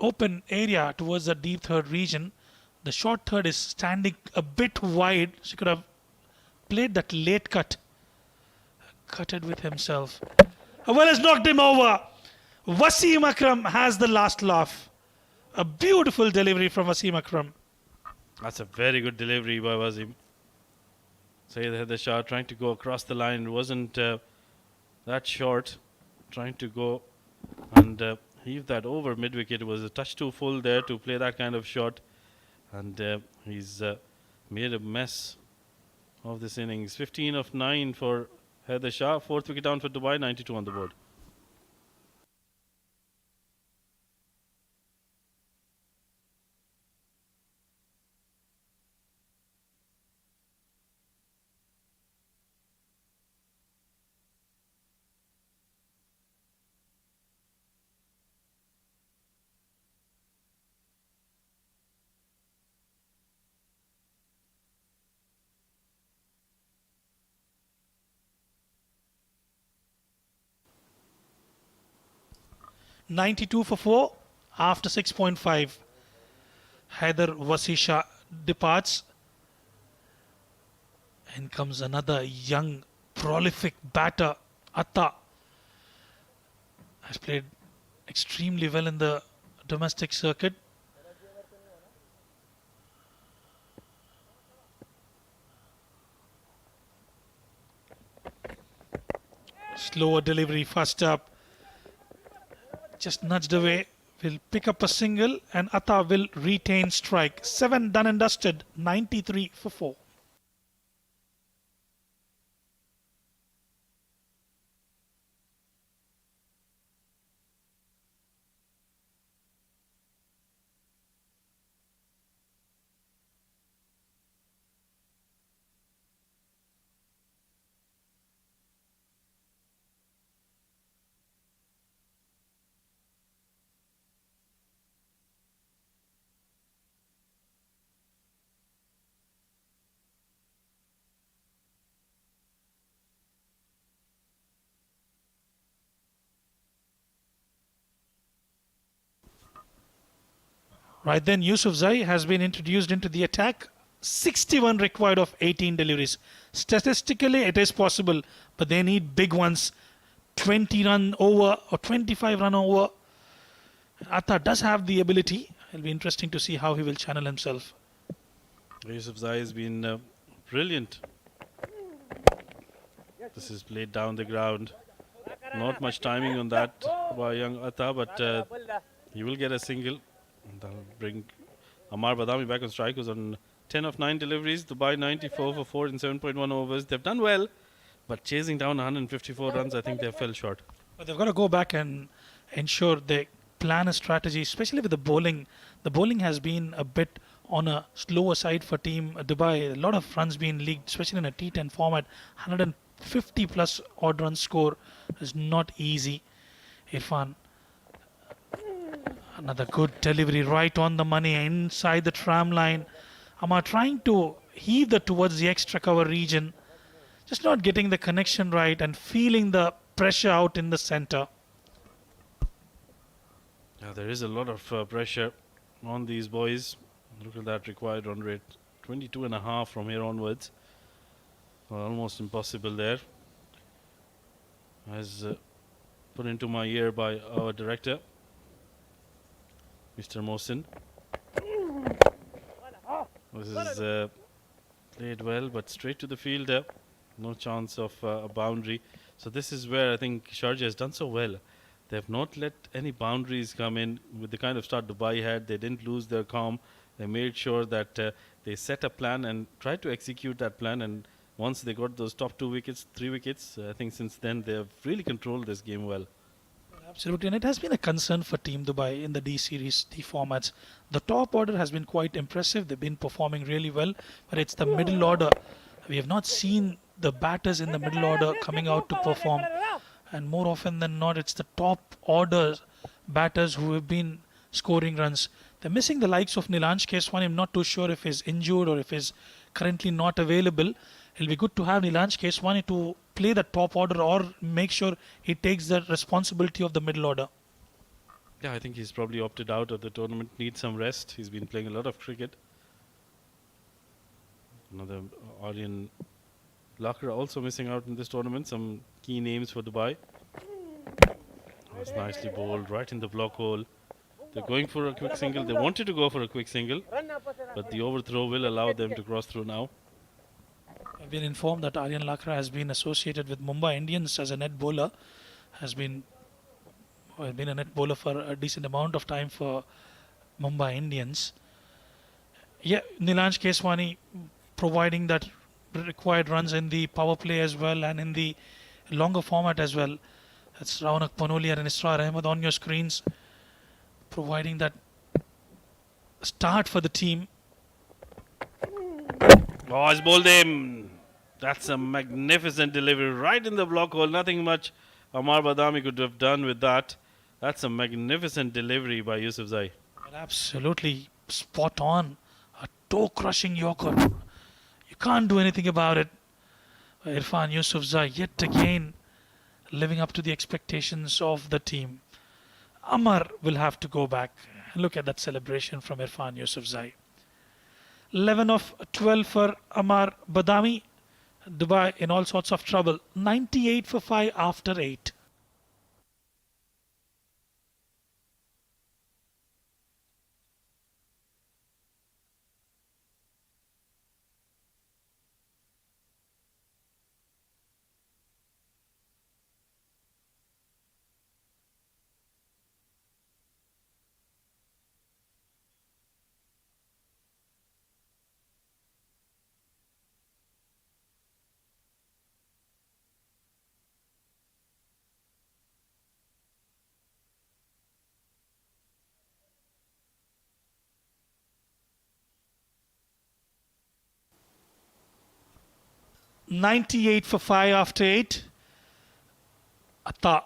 open area towards the deep third region. The short third is standing a bit wide. She could have played that late cut. Gutted with himself. Well, has knocked him over. Wasim Akram has the last laugh. A beautiful delivery from Wasim Akram. That's a very good delivery by Wasim. Syed Haider Shah trying to go across the line. It wasn't that short. Trying to go and heave that over mid-wicket. It was a touch too full there to play that kind of shot. And he's made a mess of this innings. 15 of 9 for Haider Shah. 4th wicket down for Dubai. 92 on the board. .92 for 4 after 6.5. Haider Wasisha departs. In comes another young, prolific batter, Atta. Has played extremely well in the domestic circuit. Slower delivery first up. just nudged away. Will pick up a single and Atta will retain strike. 7 done and dusted. 93 for 4. Right then, Yusuf Zai has been introduced into the attack. 61 required of 18 deliveries. Statistically, it is possible, but they need big ones. 20 run over or 25 run over. Atta does have the ability. It'll be interesting to see how he will channel himself. Yusuf Zai has been brilliant. This is played down the ground. Not much timing on that by young Atta, but he will get a single. That'll bring Amar Badami back on strike, who's on 10 of 9 deliveries. Dubai 94 for 4 in 7.1 overs. They've done well, but chasing down 154 runs, I think they fell short. But they've got to go back and ensure they plan a strategy, especially with the bowling. The bowling has been a bit on a slower side for Team Dubai. A lot of runs being leaked, especially in a T10 format. 150 plus odd run score is not easy. Irfan. Another good delivery right on the money inside the tram line. Amar trying to heave that towards the extra cover region. Just not getting the connection right and feeling the pressure out in the center. Yeah, there is a lot of pressure on these boys. Look at that required run rate. 22.5 from here onwards. Well, almost impossible there. As put into my ear by our director, Mr. Mohsin. This is played well, but straight to the fielder. No chance of a boundary. So this is where I think Sharjah has done so well. They have not let any boundaries come in with the kind of start Dubai had. They didn't lose their calm. They made sure that they set a plan and tried to execute that plan. And once they got those top 2 wickets, 3 wickets, I think since then they have really controlled this game well. Absolutely, and it has been a concern for Team Dubai in the D series, D formats. The top order has been quite impressive. They've been performing really well, but it's the middle order. We have not seen the batters in the middle order coming out to perform. And more often than not, it's the top order batters who have been scoring runs. They're missing the likes of Nilansh Keswani. I'm not too sure if he's injured or if he's currently not available. It'll be good to have Nilansh Keswani to play the top order or make sure he takes the responsibility of the middle order. Yeah, I think he's probably opted out of the tournament, needs some rest. He's been playing a lot of cricket. Another Aryan Lakra also missing out in this tournament. Some key names for Dubai. That was nicely bowled right in the block hole. They're going for a quick single. They wanted to go for a quick single, but the overthrow will allow them to cross through now. I've been informed that Aryan Lakra has been associated with Mumbai Indians as a net bowler. Has been a net bowler for a decent amount of time for Mumbai Indians. Yeah, Nilansh Keswani providing that required runs in the power play as well and in the longer format as well. That's Raunak Panoliar and Israr Ahmed on your screens, providing that start for the team. Oh, he's bowled him. That's a magnificent delivery right in the block hole. Nothing much Amar Badami could have done with that. That's a magnificent delivery by Yusuf Zai. Absolutely spot on. A toe-crushing Yorker. You can't do anything about it. Irfan Yusuf Zai yet again living up to the expectations of the team. Amar will have to go back. Look at that celebration from Irfan Yusuf Zai. 11 of 12 for Amar Badami. Dubai in all sorts of trouble. 98 for 5 after 8. 98 for 5 after 8. Atta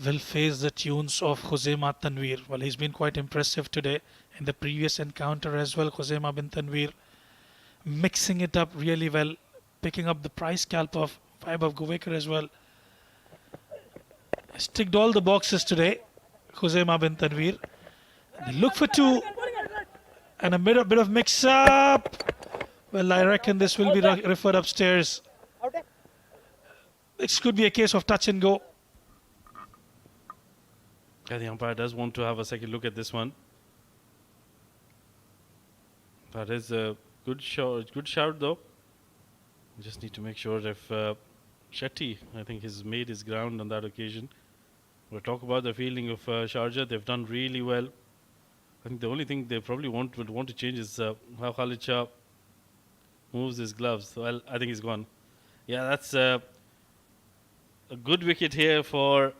will face the tunes of Khuzaima Tanveer. Well, he's been quite impressive today. In the previous encounter as well, Khuzaima bin Tanveer mixing it up really well, picking up the price scalp of Vaibhav Govekar as well. He's ticked all the boxes today, Khuzaima bin Tanveer. They look for 2 and a bit of mix up. Well, I reckon this will be referred upstairs. This could be a case of touch and go. Yeah, the umpire does want to have a second look at this one. That is a good shout though. Just need to make sure if Shetty, I think, has made his ground on that occasion. We'll talk about the fielding of Sharjah. They've done really well. I think the only thing they probably would want to change is how Khalid Shah moves his gloves. Well, I think he's gone. Yeah, that's a good wicket here for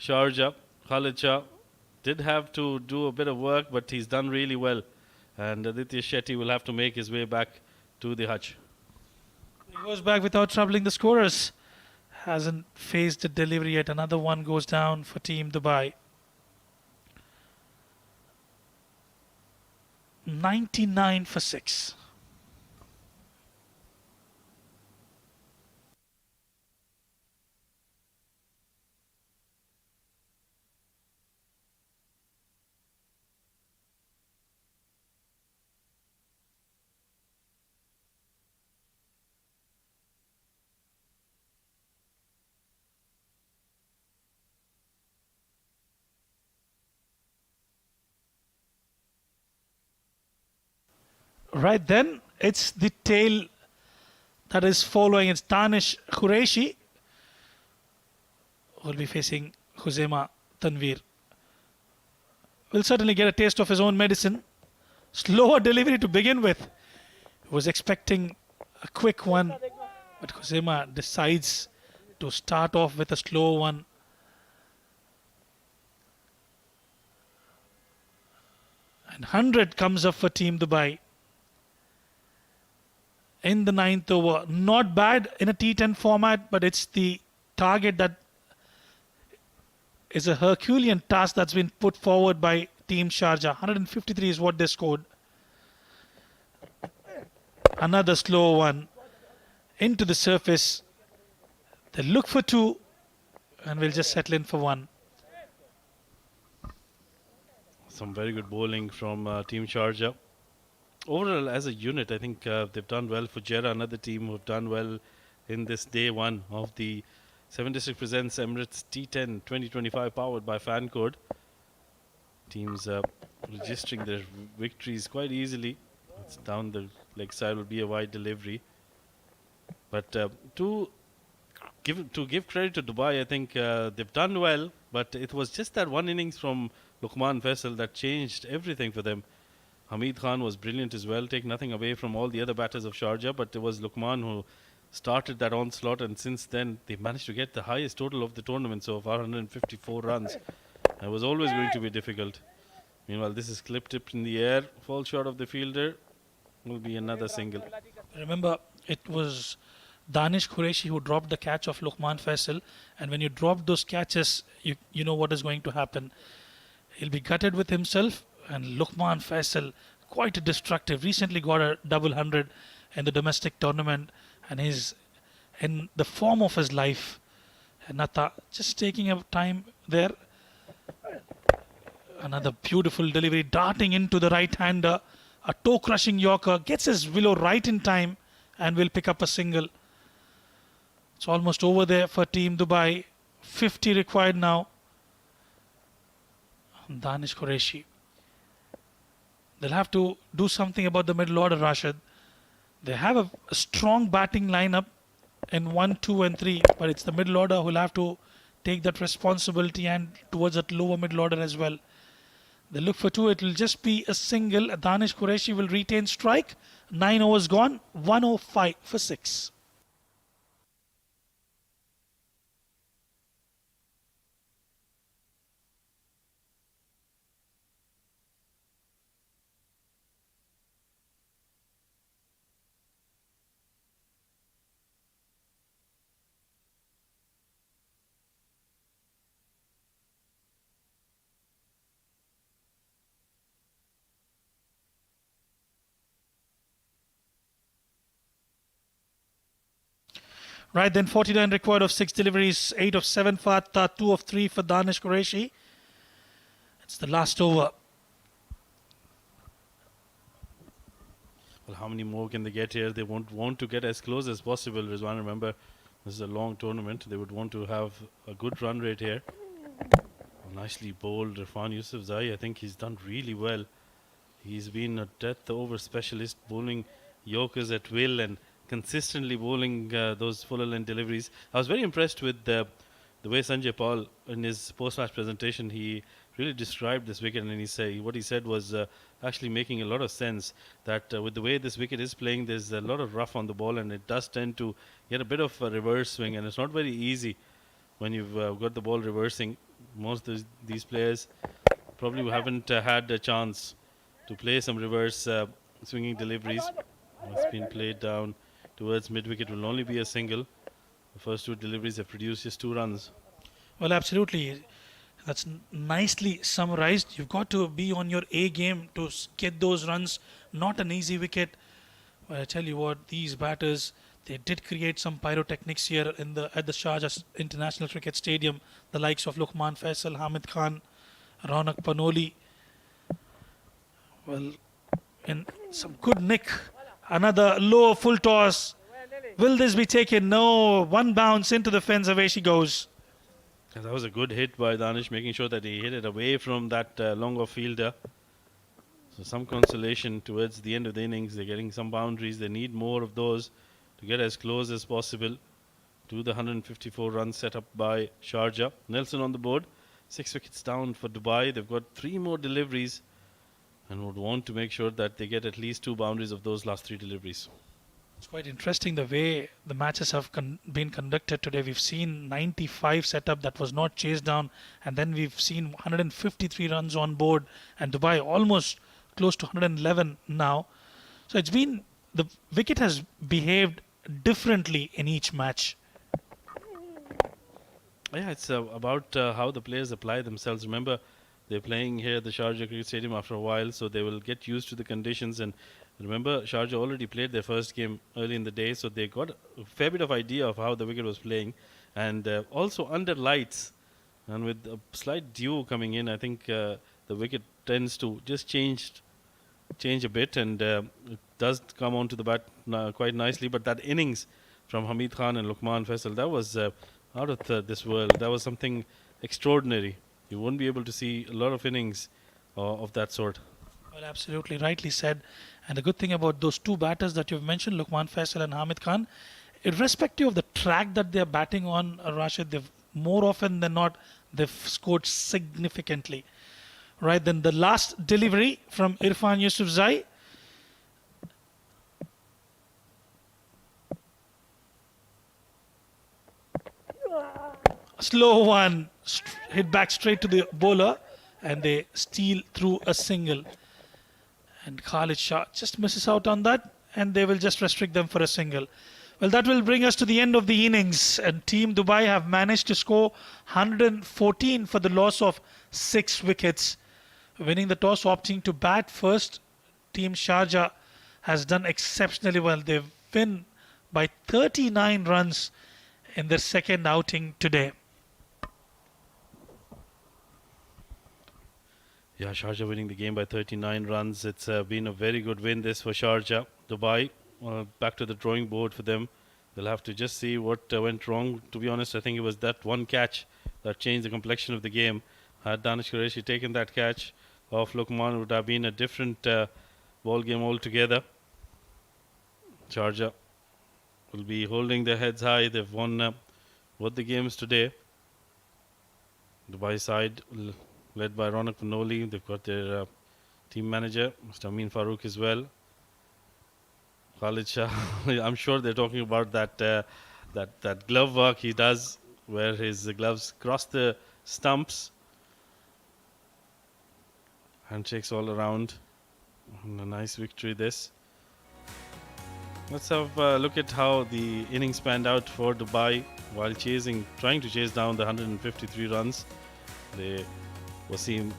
Sharjah. Khalid Shah did have to do a bit of work, but he's done really well. And Aditya Shetty will have to make his way back to the hutch. He goes back without troubling the scorers. Hasn't faced the delivery yet. Another one goes down for Team Dubai. 99 for 6. Right then, it's the tail that is following. It's Danish Qureshi who will be facing Khuzaima Tanveer. Will certainly get a taste of his own medicine. Slower delivery to begin with. Was expecting a quick one, but Khuzaima decides to start off with a slow one. And 100 comes up for Team Dubai in the 9th over. Not bad in a T10 format, but it's the target that is a Herculean task that's been put forward by Team Sharjah. 153 is what they scored. Another slow one into the surface. They look for 2 and we'll just settle in for 1. Some very good bowling from Team Sharjah. Overall, as a unit, I think they've done well. Fujairah, another team who've done well in this day 1 of the 7 District Presents Emirates D10 2025 powered by Fancode. Teams registering their victories quite easily. It's down the leg side will be a wide delivery. But to give credit to Dubai, I think they've done well. But it was just that one innings from Luqman Faisal that changed everything for them. Hamid Khan was brilliant as well, take nothing away from all the other batters of Sharjah, but it was Luqman who started that onslaught, and since then they've managed to get the highest total of the tournament so far, 154 runs. It was always going to be difficult. Meanwhile, this is clipped in the air, fall short of the fielder, will be another single. Remember, it was Danish Qureshi who dropped the catch of Luqman Faisal, and when you drop those catches, you know what is going to happen. He'll be gutted with himself, and Luqman Faisal, quite destructive, recently got a double 100 in the domestic tournament, and he's in the form of his life. And Nata just taking a time there. Another beautiful delivery, darting into the right-hander, a toe-crushing Yorker, gets his willow right in time and will pick up a single. It's almost over there for Team Dubai. 50 required now. Danish Qureshi. They'll have to do something about the middle order, Rashid. They have a strong batting lineup in 1, 2 and 3, but it's the middle order who'll have to take that responsibility and towards that lower middle order as well. They look for 2. It will just be a single. Danish Qureshi will retain strike. 9 overs gone. 105 for 6. Right then, 49 required of 6 deliveries, 8 of 7 for Atta, 2 of 3 for Danish Qureshi. It's the last over. Well, how many more can they get here? They won't want to get as close as possible. Rizwan, remember, this is a long tournament. They would want to have a good run rate here. Nicely bowled Irfan Yusuf Zai. I think he's done really well. He's been a death over specialist, bowling Yorkers at will and consistently bowling those fuller length deliveries. I was very impressed with the way Sanjay Paul, in his post-match presentation, he really described this wicket, and what he said was actually making a lot of sense. That with the way this wicket is playing, there's a lot of rough on the ball, and it does tend to get a bit of a reverse swing, and it's not very easy when you've got the ball reversing. Most of these players probably haven't had a chance to play some reverse swinging deliveries. It's been played down towards mid-wicket. Will only be a single. The first 2 deliveries have produced just 2 runs. Well, absolutely. That's nicely summarized. You've got to be on your A game to get those runs. Not an easy wicket. But I tell you what, these batters, they did create some pyrotechnics here at the Sharjah International Cricket Stadium. The likes of Luqman Faisal, Hamid Khan, Raunak Panoli. Well, in some good nick. Another low full toss. Will this be taken? No. One bounce into the fence. Away she goes. That was a good hit by Danish, making sure that he hit it away from that longer fielder. So some consolation towards the end of the innings. They're getting some boundaries. They need more of those to get as close as possible to the 154 runs set up by Sharjah. Nelson on the board. 6 wickets down for Dubai. They've got 3 more deliveries and would want to make sure that they get at least 2 boundaries of those last 3 deliveries. It's quite interesting the way the matches have been conducted today. We've seen 95 setup that was not chased down, and then we've seen 153 runs on board, and Dubai almost close to 111 now. So it's been, the wicket has behaved differently in each match. Yeah, it's about how the players apply themselves. Remember, they're playing here at the Sharjah Cricket Stadium after a while, so they will get used to the conditions. And remember, Sharjah already played their first game early in the day, so they got a fair bit of idea of how the wicket was playing. And also under lights, and with a slight dew coming in, I think the wicket tends to just change a bit, and it does come onto the bat quite nicely. But that innings from Hamid Khan and Luqman Faisal, that was out of this world. That was something extraordinary. You won't be able to see a lot of innings of that sort. Well, absolutely rightly said. And the good thing about those 2 batters that you've mentioned, Luqman Faisal and Hamid Khan, irrespective of the track that they're batting on, Rashid, they've more often than not, they've scored significantly. Right, then the last delivery from Irfan Yusuf Zai. Slow one, hit back straight to the bowler, and they steal through a single. And Khalid Shah just misses out on that, and they will just restrict them for a single. Well, that will bring us to the end of the innings, and Team Dubai have managed to score 114 for the loss of 6 wickets. Winning the toss, opting to bat first, Team Sharjah has done exceptionally well. They win by 39 runs in their second outing today. Yeah, Sharjah winning the game by 39 runs. It's been a very good win this for Sharjah. Dubai, back to the drawing board for them. They'll have to just see what went wrong. To be honest, I think it was that one catch that changed the complexion of the game. Had Danish Qureshi taken that catch off Luqman, it would have been a different ball game altogether. Sharjah will be holding their heads high. They've won both the games today. Dubai side led by Raunak Panoli. They've got their team manager, Mr. Amin Farooq, as well. Khalid Shah, I'm sure they're talking about that glove work he does, where his gloves cross the stumps. Handshakes all around. And a nice victory this. Let's have a look at how the innings panned out for Dubai while trying to chase down the 153 runs. They were seen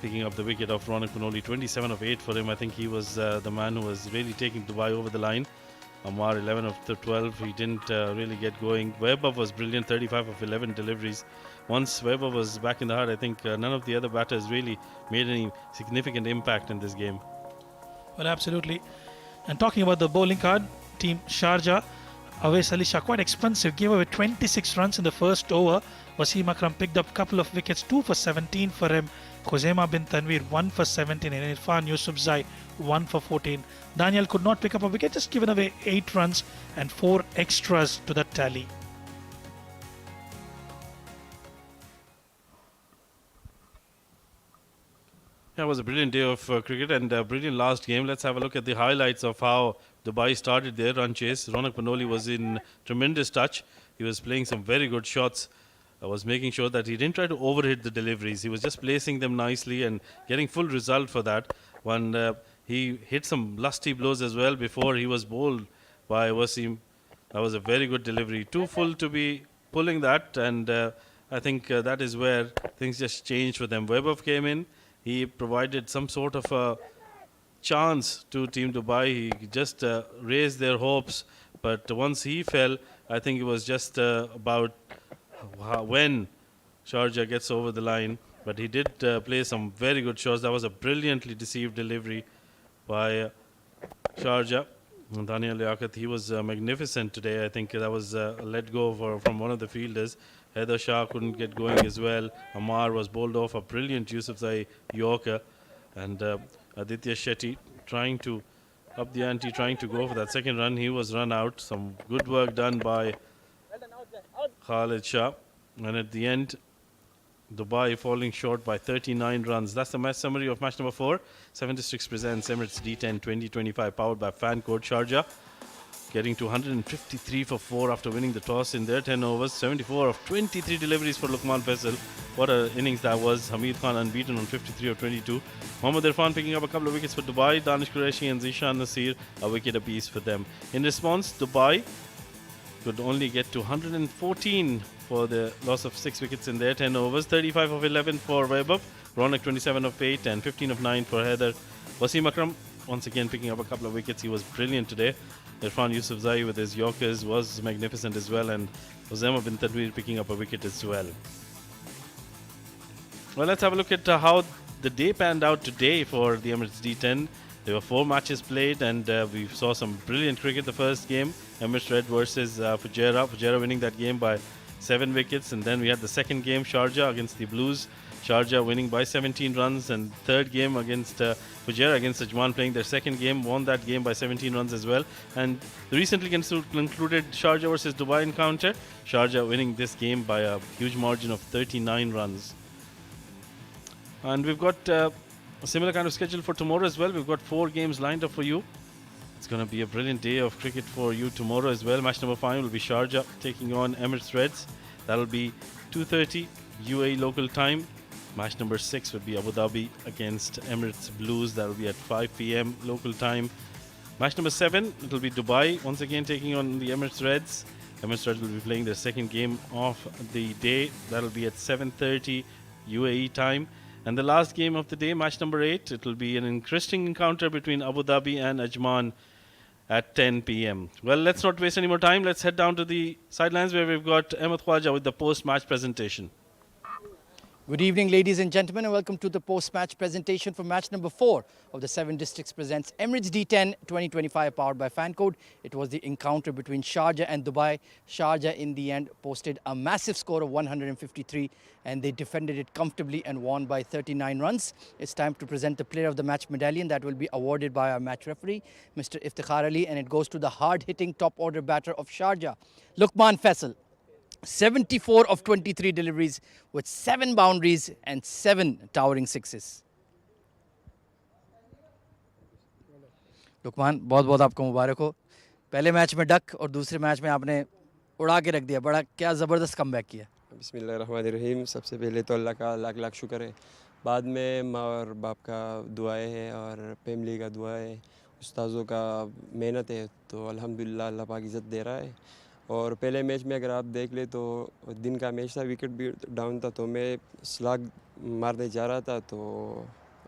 picking up the wicket of Raunak Panoli, 27 of 8 for him. I think he was the man who was really taking Dubai over the line. Amar 11 of the 12. He didn't really get going. Weber was brilliant, 35 of 11 deliveries. Once Weber was back in the hut, I think none of the other batters really made any significant impact in this game. Well, absolutely. And talking about the bowling card, team Sharjah, Awais Ali Shah, quite expensive, gave away 26 runs in the first over. Wasim Akram picked up a couple of wickets, 2 for 17 for him. Khuzaima bin Tanveer 1 for 17 and Irfan Yusufzai 1 for 14. Daniel could not pick up a wicket, just given away 8 runs and 4 extras to that tally. Yeah, it was a brilliant day of cricket and a brilliant last game. Let's have a look at the highlights of how Dubai started their run chase. Ronak Panoli was in tremendous touch. He was playing some very good shots. Was making sure that he didn't try to overhit the deliveries. He was just placing them nicely and getting full result for that. When he hit some lusty blows as well before he was bowled by Wasim. That was a very good delivery. Too full to be pulling that, and I think that is where things just changed for them. Webber came in. He provided some sort of a chance to Team Dubai. He just raised their hopes, but once he fell, I think it was just about when Sharjah gets over the line. But he did play some very good shots. That was a brilliantly deceived delivery by Sharjah. Daniel Liaquat, he was magnificent today. I think that was a let go from one of the fielders. Haider Shah couldn't get going as well. Amar was bowled off a brilliant Yusufzai Yorker. And Aditya Shetty trying to up the ante, trying to go for that second run. He was run out. Some good work done by Khalid Shah. And at the end, Dubai falling short by 39 runs. That's the match summary of match number 4. 7 Districts presents Emirates D10 2025 powered by Fancode. Sharjah getting to 153 for 4 after winning the toss in their 10 overs. 74 of 23 deliveries for Luqman Faisal. What an innings that was. Hamid Khan unbeaten on 53 of 22. Mohammad Irfan picking up a couple of wickets for Dubai. Danish Qureshi and Zishan Nasir a wicket apiece for them. In response, Dubai could only get to 114 for the loss of 6 wickets in their 10 overs. 35 of 11 for Webber. Ronak 27 of 8 and 15 of 9 for Haider. Wasim Akram once again picking up a couple of wickets. He was brilliant today. Irfan Yusufzai with his Yorkers was magnificent as well, and Khuzaima bin Tanveer picking up a wicket as well. Well, let's have a look at how the day panned out today for the Emirates D10. There were 4 matches played, and we saw some brilliant cricket. The first game, Emirates Red versus Fujairah. Fujairah winning that game by 7 wickets, and then we had the second game, Sharjah against the Blues. Sharjah winning by 17 runs, and third game against Fujairah against Ajman playing their second game, won that game by 17 runs as well. And the recently concluded Sharjah versus Dubai encounter, Sharjah winning this game by a huge margin of 39 runs. And we've got a similar kind of schedule for tomorrow as well. We've got 4 games lined up for you. It's going to be a brilliant day of cricket for you tomorrow as well. Match number 5 will be Sharjah taking on Emirates Reds. That'll be 2:30 UAE local time. Match number 6 will be Abu Dhabi against Emirates Blues. That will be at 5 p.m. local time. Match number 7, it will be Dubai once again taking on the Emirates Reds. Emirates Reds will be playing their second game of the day. That will be at 7:30 UAE time. And the last game of the day, match number 8, it will be an interesting encounter between Abu Dhabi and Ajman at 10 p.m. Well, let's not waste any more time. Let's head down to the sidelines where we've got Ahmed Khwaja with the post-match presentation. Good evening, ladies and gentlemen, and welcome to the post-match presentation for match number 4 of the 7 Districts presents Emirates D10 2025 powered by Fancode. It was the encounter between Sharjah and Dubai. Sharjah in the end posted a massive score of 153 and they defended it comfortably and won by 39 runs. It's time to present the player of the match medallion that will be awarded by our match referee, Mr. Iftikhar Ali, and it goes to the hard-hitting top-order batter of Sharjah, Luqman Faisal. 74 of 23 deliveries with 7 boundaries and 7 towering sixes. Lukman बहुत बहुत आपको मुबारक हो. पहले match में duck और दूसरे match में आपने उड़ा के रख दिया. बड़ा क्या ज़बरदस्त कमबैक किया. बिस्मिल्लाहिर्रहमानिर्रहीम. सबसे पहले तो अल्लाह का लाख लाख शुक्र है. बाद में माँ और बाप का दुआएं हैं और फैमिली का दुआ है, उस्ताज़ों का मेहनत है. तो अल्हम्दुलिल्लाह अल्लाह पाक इज़्ज़त दे रहा है. और पहले मैच में अगर आप देख ले तो दिन का मैच था, विकेट भी डाउन था, तो मैं स्लॉग मारने जा रहा था तो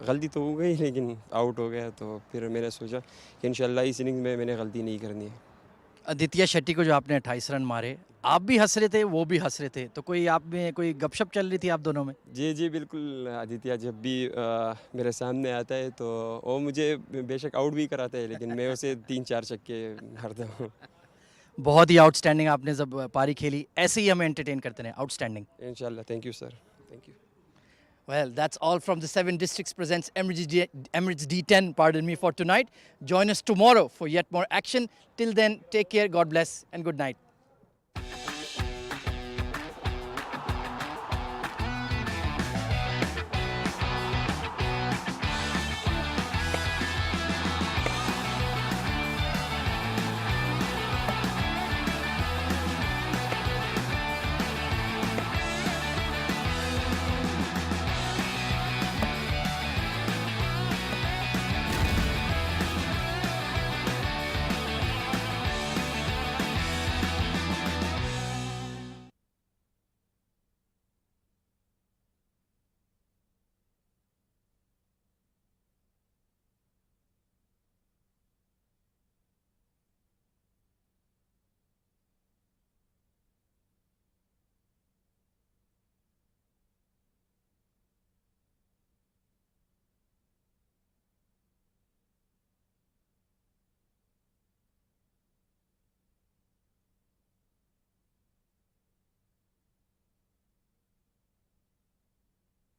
गलती तो हो गई लेकिन आउट हो गया. तो फिर मैंने सोचा कि इंशाल्लाह इस इनिंग्स में मैंने गलती नहीं करनी है. आदित्य शेट्टी को जो आपने 28 रन मारे, आप भी हंस रहे थे, वो भी हंस रहे थे, तो कोई आप में कोई गपशप चल रही थी आप दोनों में? जी जी बिल्कुल। आदित्य जब भी मेरे सामने आता है तो वो मुझे बेशक आउट भी कराता है, लेकिन मैं उसे 3-4 छक्के मारता हूँ। बहुत ही आउटस्टैंडिंग आपने जब पारी खेली, ऐसे ही हमें एंटरटेन करते रहे। आउटस्टैंडिंग। इंशाल्लाह। Thank you sir, thank you. Well, that's all from the 7 Districts presents Emirates D10, pardon me, for tonight. Join us tomorrow for yet more action. Till then, take care, God bless, and good night.